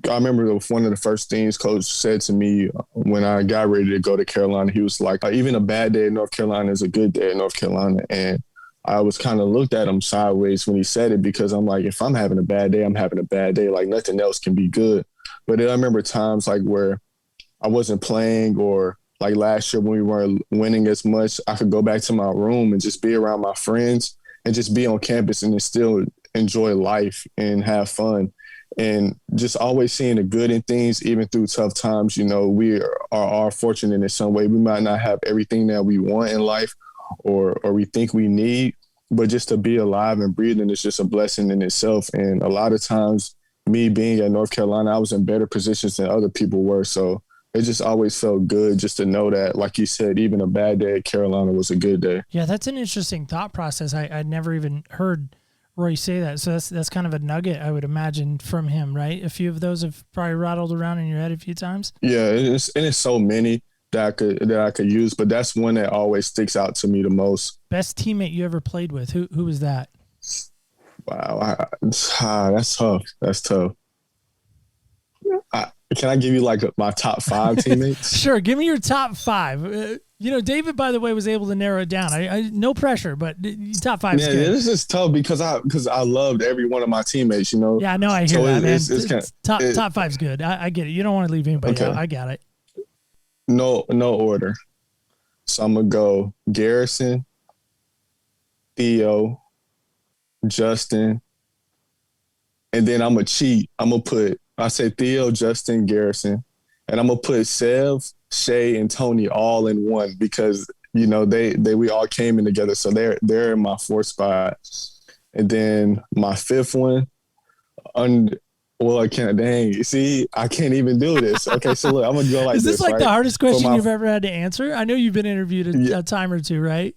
I remember one of the first things Coach said to me when I got ready to go to Carolina. He was like, even a bad day in North Carolina is a good day in North Carolina. And I was kind of looked at him sideways when he said it, because I'm like, if I'm having a bad day, I'm having a bad day. Like nothing else can be good. But I remember times like where I wasn't playing, or like last year when we weren't winning as much, I could go back to my room and just be around my friends and just be on campus and still enjoy life and have fun. And just always seeing the good in things, even through tough times. We are fortunate in some way. We might not have everything that we want in life or we think we need, but just to be alive and breathing is just a blessing in itself. And a lot of times, me being at North Carolina, I was in better positions than other people were. So it just always felt good just to know that, like you said, even a bad day at Carolina was a good day. Yeah, that's an interesting thought process. I'd never even heard Roy say that. So that's kind of a nugget, I would imagine, from him, right? A few of those have probably rattled around in your head a few times. Yeah, it's so many that I could use, but that's one that always sticks out to me the most. Best teammate you ever played with? Who was that? Wow, that's tough. That's tough. Can I give you like my top 5 teammates? Sure, give me your top 5. David, by the way, was able to narrow it down. I no pressure, but top 5 is good. Yeah, this is tough because I loved every one of my teammates. Yeah, no, I hear that, man. It's top 5's good. I get it. You don't want to leave anybody out. I got it. No order. So I'm gonna go Garrison, Theo, Justin, and then I'm gonna cheat. I say Theo, Justin, Garrison, and I'm gonna put Sev, Shay, and Tony all in one because we all came in together, so they're in my 4th spot, and then my 5th one, I can't. Dang, see, I can't even do this. Okay, so look, I'm gonna go like this. Is this like right? the hardest question you've ever had to answer? I know you've been interviewed a time or two, right?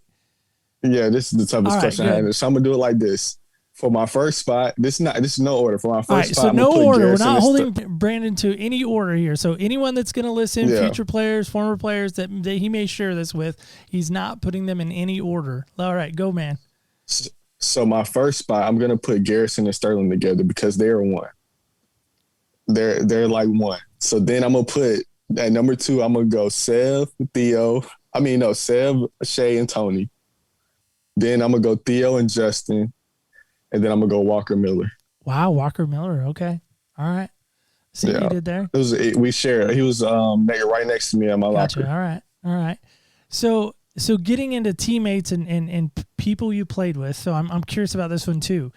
Yeah, this is the toughest question I had. So I'm gonna do it like this. For my first spot, this is no order. For my first spot, so no order. Garrison. We're not holding Brandon to any order here. So anyone that's going to listen, future players, former players that he may share this with, he's not putting them in any order. All right, go, man. So my first spot, I'm going to put Garrison and Sterling together because they're one. They're like one. So then I'm going to put at number 2, I'm going to go Sev, Shay, and Tony. Then I'm going to go Theo and Justin. And then I'm going to go Walker Miller. Wow, Walker Miller. Okay. All right. See what you did there? We shared. He was right next to me at my locker. All right. So getting into teammates and people you played with, so I'm curious about this one too.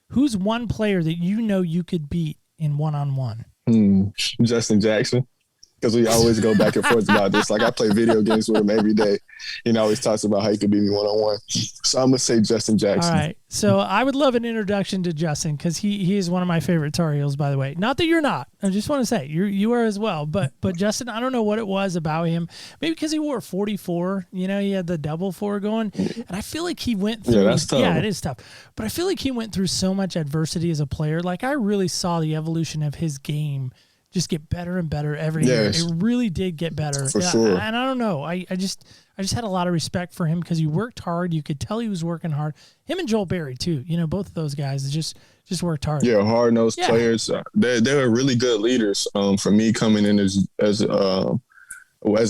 Who's one player that you could beat in one-on-one? Justin Jackson. Because we always go back and forth about this. Like I play video games with him every day. He always talks about how he could beat me one-on-one. So I'm going to say Justin Jackson. All right. So I would love an introduction to Justin because he is one of my favorite Tar Heels, by the way. Not that you're not. I just want to say you are as well. But Justin, I don't know what it was about him. Maybe because he wore 44. He had the double 4 going. And I feel like he went through. Yeah, that's tough. Yeah, it is tough. But I feel like he went through so much adversity as a player. Like I really saw the evolution of his game just get better and better every year. It really did get better. For sure. And I don't know. I just had a lot of respect for him because he worked hard. You could tell he was working hard. Him and Joel Berry too. Both of those guys just worked hard. Yeah, hard-nosed players. They were really good leaders. For me coming in as a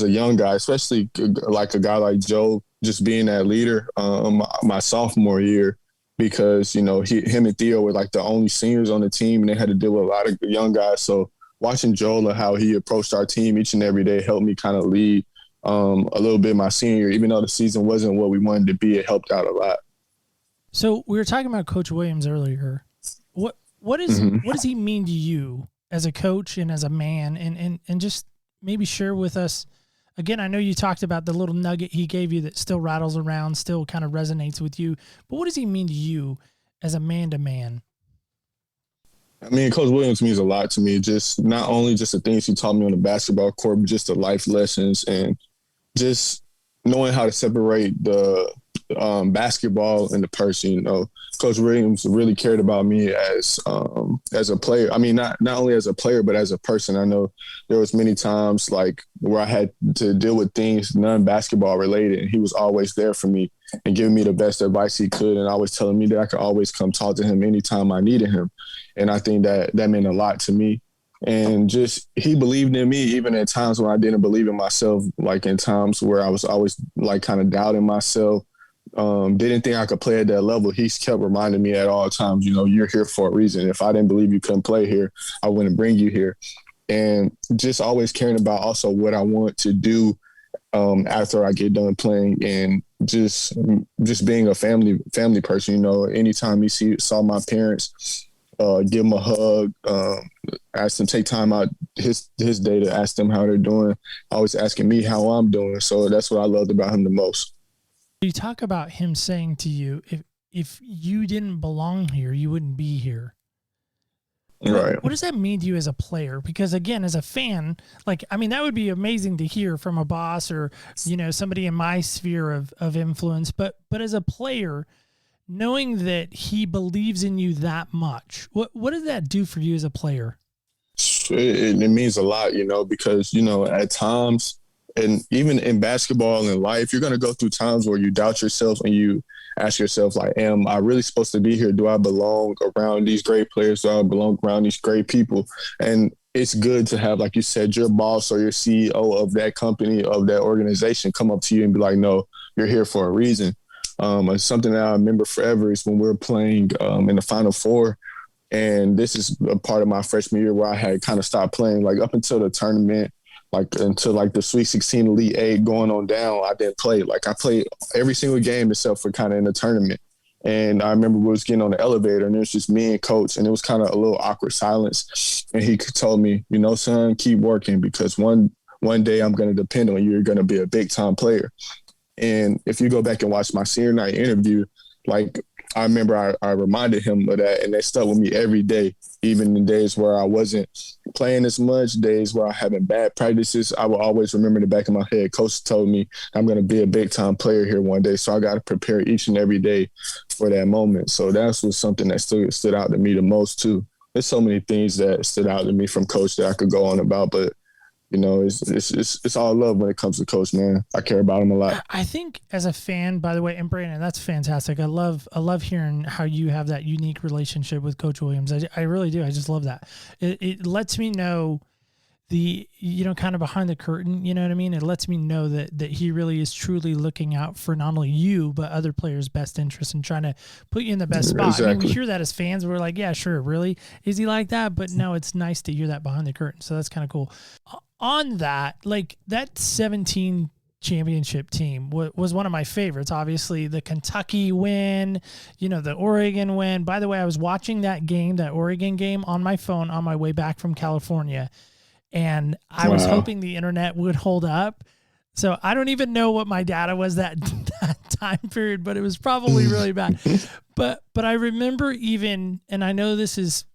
young guy, especially like a guy like Joe, just being that leader my sophomore year, because him and Theo were like the only seniors on the team, and they had to deal with a lot of young guys. So watching Joel and how he approached our team each and every day helped me kind of lead a little bit my senior year. Even though the season wasn't what we wanted to be, it helped out a lot. So we were talking about Coach Williams earlier. What does he mean to you as a coach and as a man? And just maybe share with us. Again, I know you talked about the little nugget he gave you that still rattles around, still kind of resonates with you. But what does he mean to you as a man-to-man? I mean, Coach Williams means a lot to me. Just not only just the things he taught me on the basketball court, but just the life lessons and just knowing how to separate the basketball and the person. Coach Williams really cared about me as a player. I mean, not only as a player, but as a person. I know there was many times like where I had to deal with things non-basketball related, and he was always there for me and giving me the best advice he could, and always telling me that I could always come talk to him anytime I needed him. And I think that meant a lot to me. And just he believed in me even at times when I didn't believe in myself, like in times where I was always like kind of doubting myself, didn't think I could play at that level. He kept reminding me at all times, you're here for a reason. If I didn't believe you couldn't play here, I wouldn't bring you here. And just always caring about also what I want to do after I get done playing, and just being a family person. Anytime he saw my parents, give them a hug, ask them, take time out his day to ask them how they're doing, always asking me how I'm doing. So that's what I loved about him the most. You talk about him saying to you, if you didn't belong here, you wouldn't be here. Right. What does that mean to you as a player? Because again, as a fan, that would be amazing to hear from a boss or, somebody in my sphere of influence. But as a player, knowing that he believes in you that much, what does that do for you as a player? It means a lot, because, at times, and even in basketball and life, you're going to go through times where you doubt yourself and you ask yourself, like, am I really supposed to be here? Do I belong around these great players? Do I belong around these great people? And it's good to have, like you said, your boss or your CEO of that company, of that organization come up to you and be like, no, you're here for a reason. Something that I remember forever is when we were playing in the Final Four. And this is a part of my freshman year where I had kind of stopped playing, like up until the tournament, until the Sweet 16 Elite 8 going on down, I didn't play. I played every single game except for kind of in the tournament. And I remember we was getting on the elevator, and it was just me and Coach, and it was kind of a little awkward silence. And he told me, son, keep working, because one day I'm going to depend on you. You're going to be a big-time player. And if you go back and watch my senior night interview, I remember I reminded him of that, and that stuck with me every day, even in days where I wasn't playing as much, days where I having bad practices. I will always remember in the back of my head, Coach told me I'm going to be a big-time player here one day, so I got to prepare each and every day for that moment. So that was something that stood out to me the most, too. There's so many things that stood out to me from Coach that I could go on about, but it's all love when it comes to Coach, man. I care about him a lot. I think as a fan, by the way, and Brandon, that's fantastic. I love hearing how you have that unique relationship with Coach Williams. I really do. I just love that. It lets me know the, kind of behind the curtain, you know what I mean? It lets me know that he really is truly looking out for not only you, but other players' best interests and trying to put you in the best spot. Exactly. I mean, we hear that as fans. We're like, yeah, sure. Really? Is he like that? But no, it's nice to hear that behind the curtain. So that's kind of cool. On that, that 17 championship team was one of my favorites. Obviously, the Kentucky win, the Oregon win. By the way, I was watching that Oregon game on my phone on my way back from California, and I was hoping the internet would hold up. So I don't even know what my data was that time period, but it was probably really bad. But I remember even, and I know this is,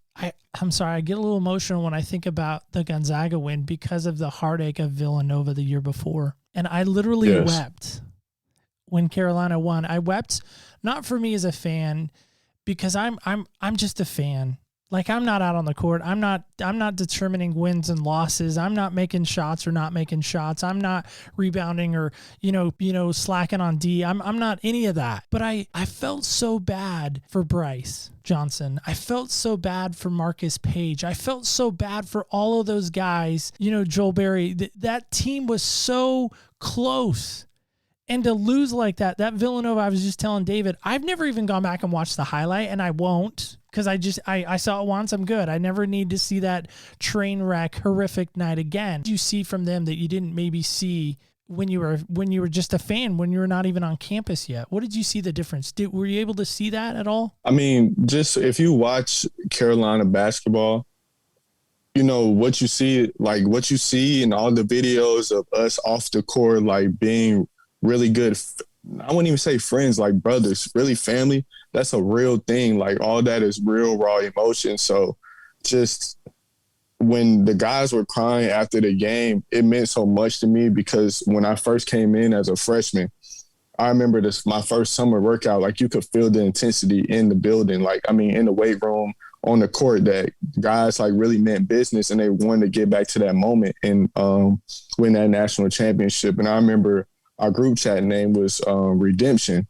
I'm sorry, I get a little emotional when I think about the Gonzaga win because of the heartache of Villanova the year before. And I literally wept when Carolina won. I wept not for me as a fan, because I'm just a fan. Like, I'm not out on the court. I'm not determining wins and losses. I'm not making shots or not making shots. I'm not rebounding or, slacking on D. I'm not any of that. But I felt so bad for Bryce Johnson. I felt so bad for Marcus Page. I felt so bad for all of those guys. Joel Berry. That team was so close. And to lose like that Villanova, I was just telling David, I've never even gone back and watched the highlight, and I won't, because I saw it once, I'm good. I never need to see that train wreck, horrific night again. What did you see from them that you didn't maybe see when you were just a fan, when you were not even on campus yet? What did you see the difference? Were you able to see that at all? I mean, just if you watch Carolina basketball, what you see in all the videos of us off the court, like being really good, I wouldn't even say friends, like brothers, really family. That's a real thing. Like, all that is real, raw emotion. So just when the guys were crying after the game, it meant so much to me, because when I first came in as a freshman, I remember my first summer workout, like, you could feel the intensity in the building, in the weight room, on the court, that guys like really meant business and they wanted to get back to that moment and win that national championship. And I remember our group chat name was Redemption.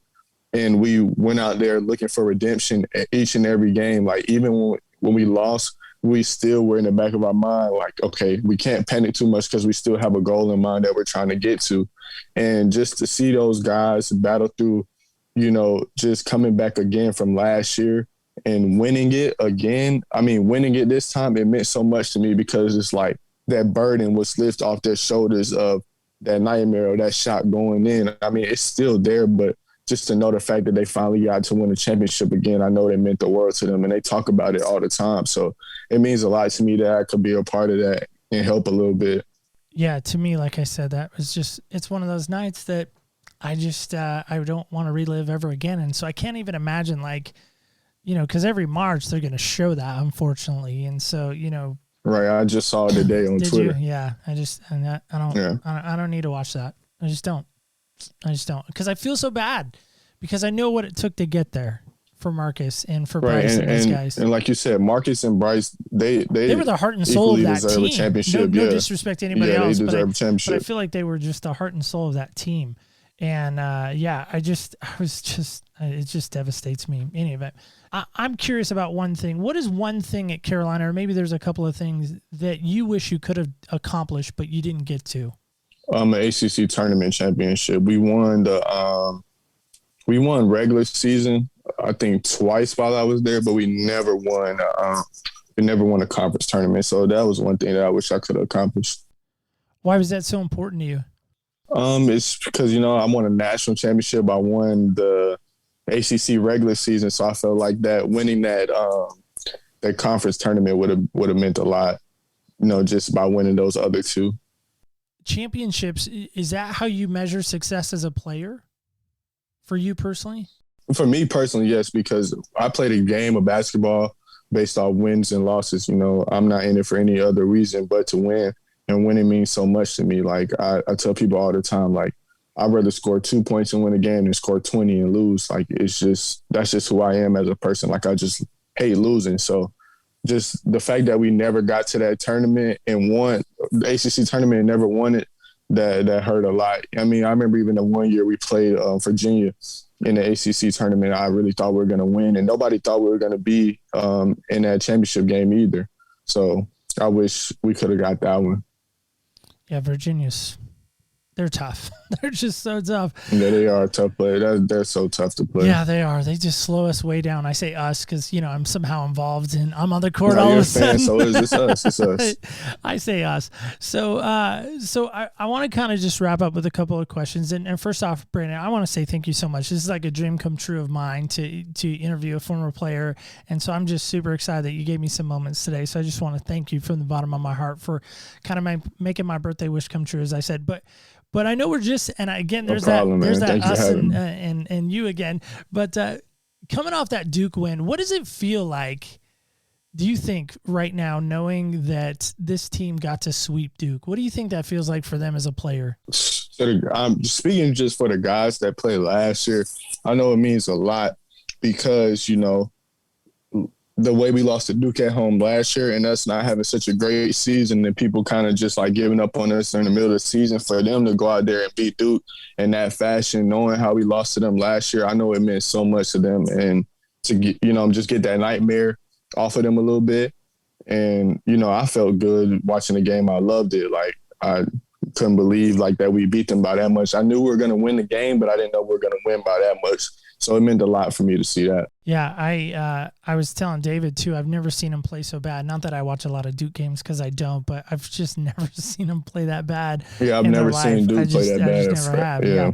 And we went out there looking for redemption at each and every game. Like, even when we lost, we still were in the back of our mind, like, okay, we can't panic too much because we still have a goal in mind that we're trying to get to. And just to see those guys battle through, just coming back again from last year and winning it again. I mean, winning it this time, it meant so much to me, because it's like that burden was lifted off their shoulders of that nightmare or that shot going in. I mean, it's still there, but just to know the fact that they finally got to win a championship again, I know it meant the world to them, and they talk about it all the time. So it means a lot to me that I could be a part of that and help a little bit. Yeah, to me, like I said, that was just, it's one of those nights that I just, I don't want to relive ever again. And so I can't even imagine, because every March they're going to show that, unfortunately. And so, Right, I just saw it today on Twitter. Did you? Yeah, I don't need to watch that. I just don't, because I feel so bad, because I know what it took to get there for Marcus and for Bryce and these guys. And like you said, Marcus and Bryce, they were the heart and soul of that team. A championship. No disrespect to anybody else, they deserve a championship. But I feel like they were just the heart and soul of that team. And it just devastates me. In any event, I'm curious about one thing. What is one thing at Carolina, or maybe there's a couple of things that you wish you could have accomplished but you didn't get to? An ACC tournament championship. We won regular season, I think, twice while I was there, but we never won a conference tournament. So that was one thing that I wish I could have accomplished. Why was that so important to you? It's because, I won a national championship. I won the ACC regular season, so I felt like that winning that conference tournament would have meant a lot, just by winning those other two. Championships, is that how you measure success as a player for you personally? For me personally, yes, because I played a game of basketball based off wins and losses. I'm not in it for any other reason but to win. And winning means so much to me. Like, I tell people all the time, like, I'd rather score 2 points and win a game than score 20 and lose. Like, that's just who I am as a person. Like, I just hate losing. So just the fact that we never got to that tournament and won the ACC tournament and never won it, that hurt a lot. I mean, I remember even the one year we played Virginia in the ACC tournament, I really thought we were going to win, and nobody thought we were going to be in that championship game either. So I wish we could have got that one. Yeah, they're tough. They're just so tough. Yeah, they are a tough play. They're so tough to play. Yeah, they are. They just slow us way down. I say us because, I'm somehow involved and I'm on the court No, all you're of a a fan, sudden. so it's us. It's us. I say us. So I want to kind of just wrap up with a couple of questions. And first off, Brandon, I want to say thank you so much. This is like a dream come true of mine to interview a former player. And so I'm just super excited that you gave me some moments today. So I just want to thank you from the bottom of my heart for kind of making my birthday wish come true, as I said. But I know we're just, and again, there's that us and you again. But coming off that Duke win, what does it feel like, do you think, right now, knowing that this team got to sweep Duke? What do you think that feels like for them as a player? So I'm speaking just for the guys that played last year. I know it means a lot because, the way we lost to Duke at home last year and us not having such a great season and people kind of just like giving up on us in the middle of the season, for them to go out there and beat Duke in that fashion, knowing how we lost to them last year, I know it meant so much to them. And to get, just get that nightmare off of them a little bit. And, I felt good watching the game. I loved it. Like, I couldn't believe that we beat them by that much. I knew we were going to win the game, but I didn't know we were going to win by that much. So it meant a lot for me to see that. Yeah, I was telling David too, I've never seen him play so bad. Not that I watch a lot of Duke games because I don't, but I've just never seen him play that bad. Yeah, I've never seen Duke play that bad. I just never have. Yeah.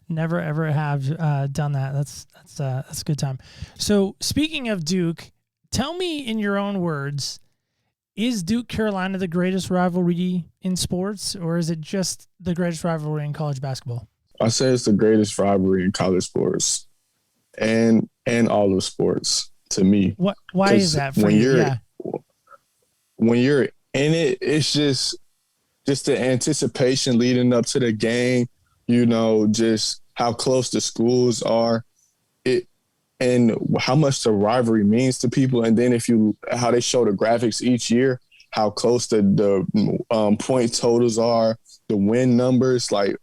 Never ever have done that. That's a good time. So speaking of Duke, tell me in your own words, is Duke Carolina the greatest rivalry in sports, or is it just the greatest rivalry in college basketball? I say it's the greatest rivalry in college sports. And all of sports to me. Why is that for you? When you're in it, it's just the anticipation leading up to the game, just how close the schools are, and how much the rivalry means to people. And then how they show the graphics each year, how close the point totals are, the win numbers, like,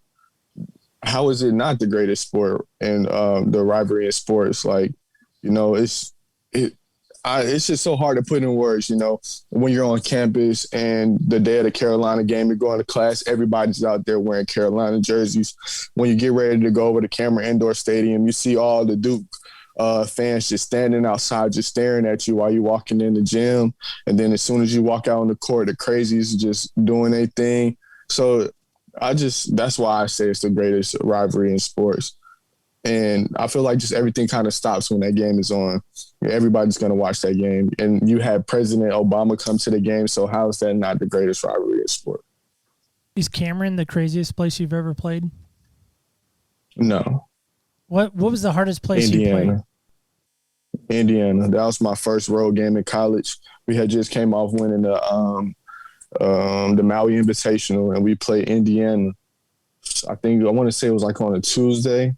how is it not the greatest sport and the rivalry in sports? Like, it's just so hard to put in words, when you're on campus and the day of the Carolina game, you're going to class, everybody's out there wearing Carolina jerseys. When you get ready to go over to Cameron Indoor Stadium, you see all the Duke fans just standing outside, just staring at you while you're walking in the gym. And then as soon as you walk out on the court, the crazies just doing their thing. So that's why I say it's the greatest rivalry in sports. And I feel like just everything kind of stops when that game is on. Everybody's going to watch that game. And you had President Obama come to the game. So how is that not the greatest rivalry in sport? Is Cameron the craziest place you've ever played? No. What was the hardest place you played? Indiana. That was my first road game in college. We had just came off winning the Maui Invitational, and we played Indiana. I want to say it was like on a Tuesday.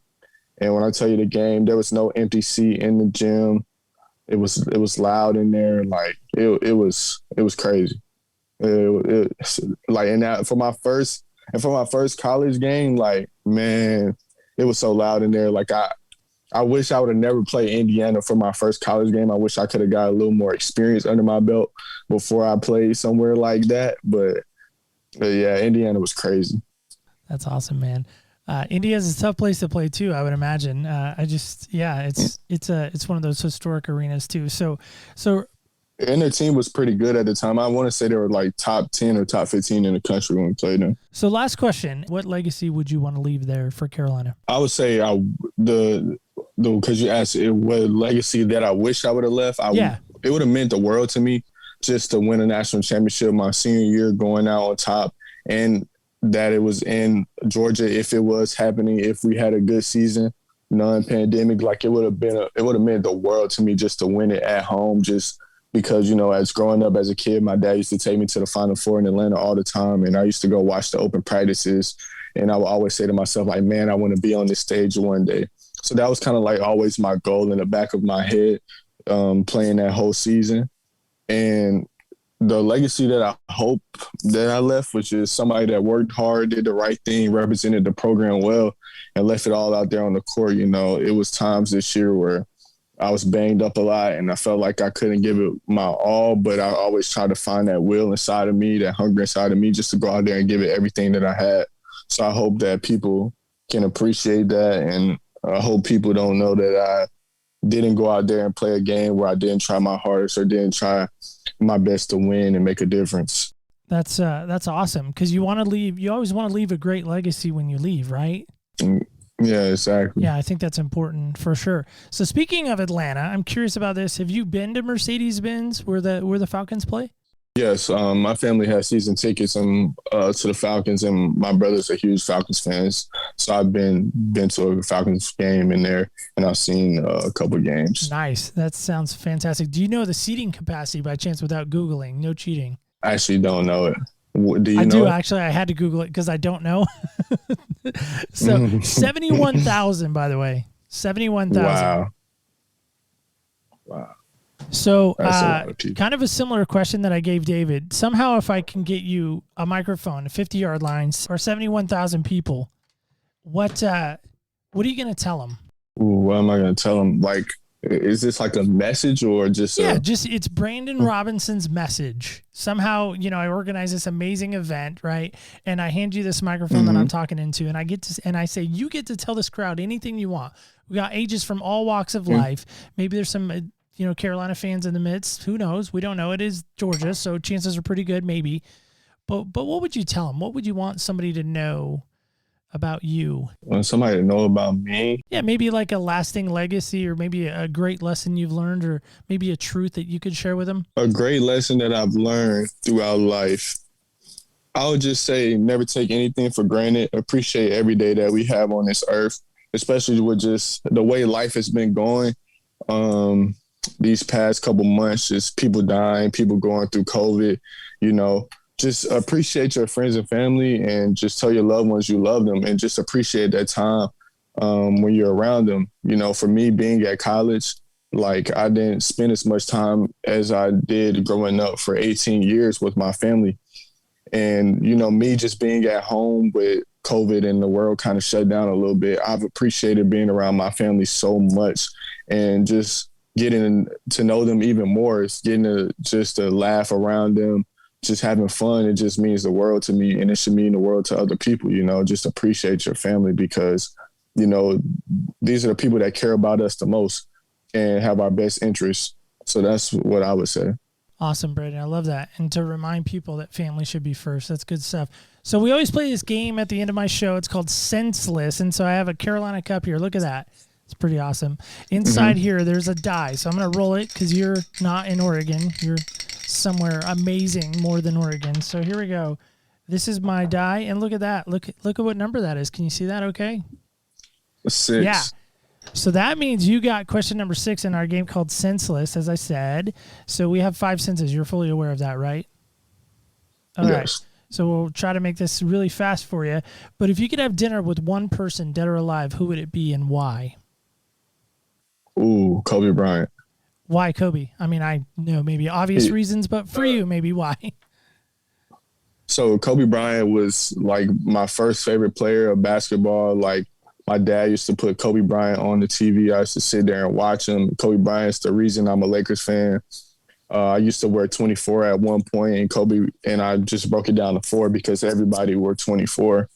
And when I tell you the game, there was no empty seat in the gym. It was loud in there. Like it was crazy. For my first college game, like, man, it was so loud in there. Like I wish I would have never played Indiana for my first college game. I wish I could have got a little more experience under my belt before I played somewhere like that. But yeah, Indiana was crazy. That's awesome, man. Indiana's a tough place to play too, I would imagine. It's one of those historic arenas too. So and their team was pretty good at the time. I want to say they were like top 10 or top 15 in the country when we played them. So last question, what legacy would you want to leave there for Carolina? I would say because you asked what legacy that I wish I would have left. It would have meant the world to me just to win a national championship my senior year, going out on top, and that it was in Georgia if it was happening, if we had a good season, non-pandemic. Like it would have meant the world to me just to win it at home, just because, as growing up as a kid, my dad used to take me to the Final Four in Atlanta all the time, and I used to go watch the open practices, and I would always say to myself, like, man, I want to be on this stage one day. So that was kind of like always my goal in the back of my head, playing that whole season. And the legacy that I hope that I left, which is somebody that worked hard, did the right thing, represented the program well, and left it all out there on the court. It was times this year where I was banged up a lot and I felt like I couldn't give it my all, but I always tried to find that will inside of me, that hunger inside of me, just to go out there and give it everything that I had. So I hope that people can appreciate that. And I hope people don't know that I didn't go out there and play a game where I didn't try my hardest or didn't try my best to win and make a difference. That's awesome, because you always want to leave a great legacy when you leave, right? Yeah, exactly. Yeah, I think that's important for sure. So speaking of Atlanta, I'm curious about this. Have you been to Mercedes-Benz where the Falcons play? Yes, my family has season tickets to the Falcons, and my brother's a huge Falcons fan. So I've been to a Falcons game in there, and I've seen a couple games. Nice. That sounds fantastic. Do you know the seating capacity by chance without Googling? No cheating. I actually don't know it. Do you know? I do, it? actually. I had to Google it because I don't know. So 71,000, by the way. 71,000. Wow. So kind of a similar question that I gave David. Somehow if I can get you a microphone, 50-yard lines, or 71,000 people, what are you going to tell them? Ooh, what am I going to tell them? Like, is this like a message or just it's Brandon Robinson's message. Somehow, I organize this amazing event, right? And I hand you this microphone that I'm talking into, and I say, you get to tell this crowd anything you want. We got ages from all walks of life. Maybe there's some Carolina fans in the midst. Who knows? We don't know. It is Georgia, so chances are pretty good, maybe. But what would you tell them? What would you want somebody to know about you? Want somebody to know about me? Yeah, maybe like a lasting legacy, or maybe a great lesson you've learned, or maybe a truth that you could share with them. A great lesson that I've learned throughout life. I would just say never take anything for granted. Appreciate every day that we have on this earth, especially with just the way life has been going. These past couple months, just people dying, people going through COVID, just appreciate your friends and family, and just tell your loved ones you love them, and just appreciate that time when you're around them. For me, being at college, like, I didn't spend as much time as I did growing up for 18 years with my family. And, me just being at home with COVID and the world kind of shut down a little bit, I've appreciated being around my family so much, and just getting to know them even more. It's getting to laugh around them, just having fun. It just means the world to me, and it should mean the world to other people. Just appreciate your family, because these are the people that care about us the most and have our best interests. So that's what I would say. Awesome, Brandon. I love that. And to remind people that family should be first. That's good stuff. So we always play this game at the end of my show. It's called Senseless. And so I have a Carolina cup here. Look at that. It's pretty awesome. Inside here, there's a die. So I'm going to roll it because you're not in Oregon. You're somewhere amazing, more than Oregon. So here we go. This is my die. And look at that. Look at what number that is. Can you see that okay? 6. Yeah. So that means you got question number 6 in our game called Senseless, as I said. So we have 5 senses. You're fully aware of that, right? All right. So we'll try to make this really fast for you. But if you could have dinner with one person, dead or alive, who would it be and why? Ooh, Kobe Bryant. Why Kobe? I mean, I know maybe obvious reasons, but for you, maybe why? So Kobe Bryant was like my first favorite player of basketball. Like, my dad used to put Kobe Bryant on the TV. I used to sit there and watch him. Kobe Bryant's the reason I'm a Lakers fan. I used to wear 24 at one point, and I just broke it down to 4 because everybody wore 24.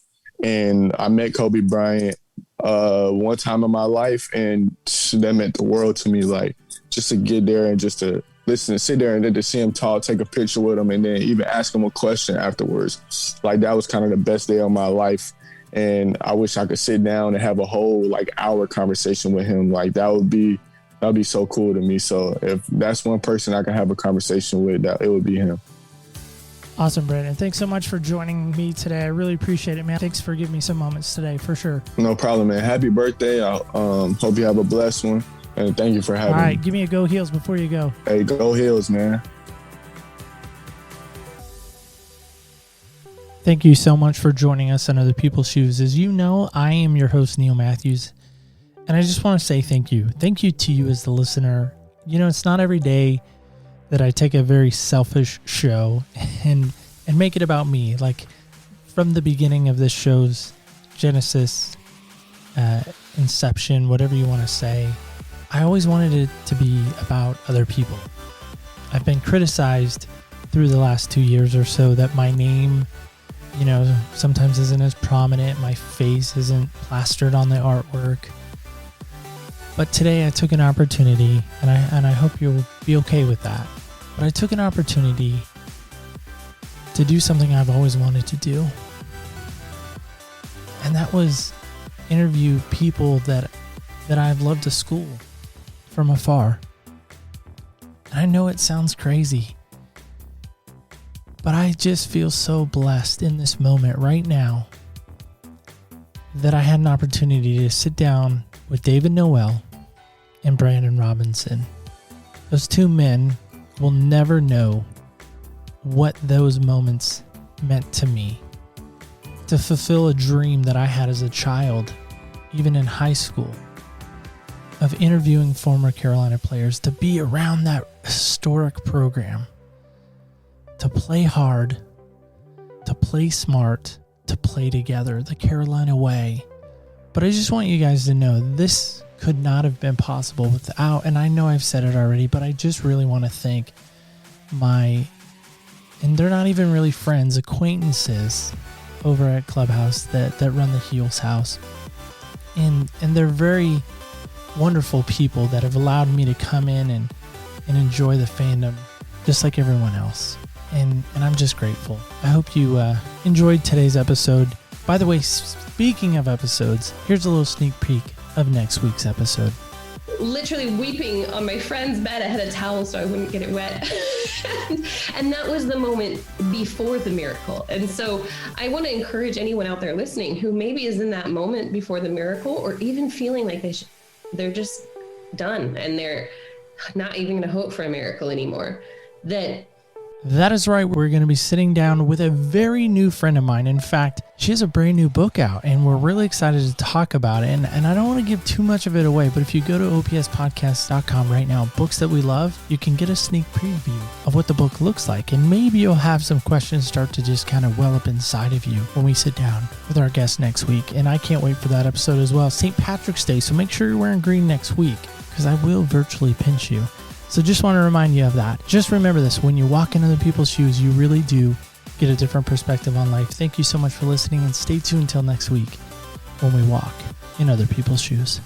And I met Kobe Bryant one time in my life, and that meant the world to me. Like, just to get there and just to listen, sit there and then to see him talk, take a picture with him, and then even ask him a question afterwards. Like, that was kind of the best day of my life. And I wish I could sit down and have a whole hour conversation with him. Like, that would be so cool to me. So if that's one person I can have a conversation with, it would be him. Awesome, Brandon. Thanks so much for joining me today. I really appreciate it, man. Thanks for giving me some moments today, for sure. No problem, man. Happy birthday. I hope you have a blessed one. And thank you for having me. All right, give me a go Heels before you go. Hey, go Heels, man. Thank you so much for joining us on Other People's Shoes. As you know, I am your host, Neil Matthews, and I just want to say thank you. Thank you to you as the listener. It's not every day that I take a very selfish show and make it about me. Like, from the beginning of this show's genesis, inception, whatever you want to say, I always wanted it to be about other people. I've been criticized through the last 2 years or so that my name sometimes isn't as prominent. My face isn't plastered on the artwork. But today I took an opportunity, and I hope you'll be okay with that. But I took an opportunity to do something I've always wanted to do. And that was interview people that I've loved to school from afar. And I know it sounds crazy, but I just feel so blessed in this moment right now that I had an opportunity to sit down with David Noel and Brandon Robinson. Those two men will never know what those moments meant to me. To fulfill a dream that I had as a child, even in high school, of interviewing former Carolina players, to be around that historic program, to play hard, to play smart, to play together, the Carolina way. But I just want you guys to know this could not have been possible without, and I know I've said it already, but I just really want to thank and they're not even really friends, acquaintances over at Clubhouse that run the Heels House. And they're very wonderful people that have allowed me to come in and enjoy the fandom just like everyone else. And I'm just grateful. I hope you enjoyed today's episode. By the way, speaking of episodes, here's a little sneak peek of next week's episode. Literally weeping on my friend's bed. I had a towel so I wouldn't get it wet. And that was the moment before the miracle. And so I want to encourage anyone out there listening who maybe is in that moment before the miracle, or even feeling like they're just done and they're not even going to hope for a miracle anymore. That is right. We're going to be sitting down with a very new friend of mine. In fact, she has a brand new book out, and we're really excited to talk about it. And I don't want to give too much of it away, but if you go to opspodcast.com right now, Books That We Love, you can get a sneak preview of what the book looks like. And maybe you'll have some questions start to just kind of well up inside of you when we sit down with our guest next week. And I can't wait for that episode as well. St. Patrick's Day, so make sure you're wearing green next week, because I will virtually pinch you. So just want to remind you of that. Just remember this, when you walk in other people's shoes, you really do get a different perspective on life. Thank you so much for listening, and stay tuned till next week when we walk in other people's shoes.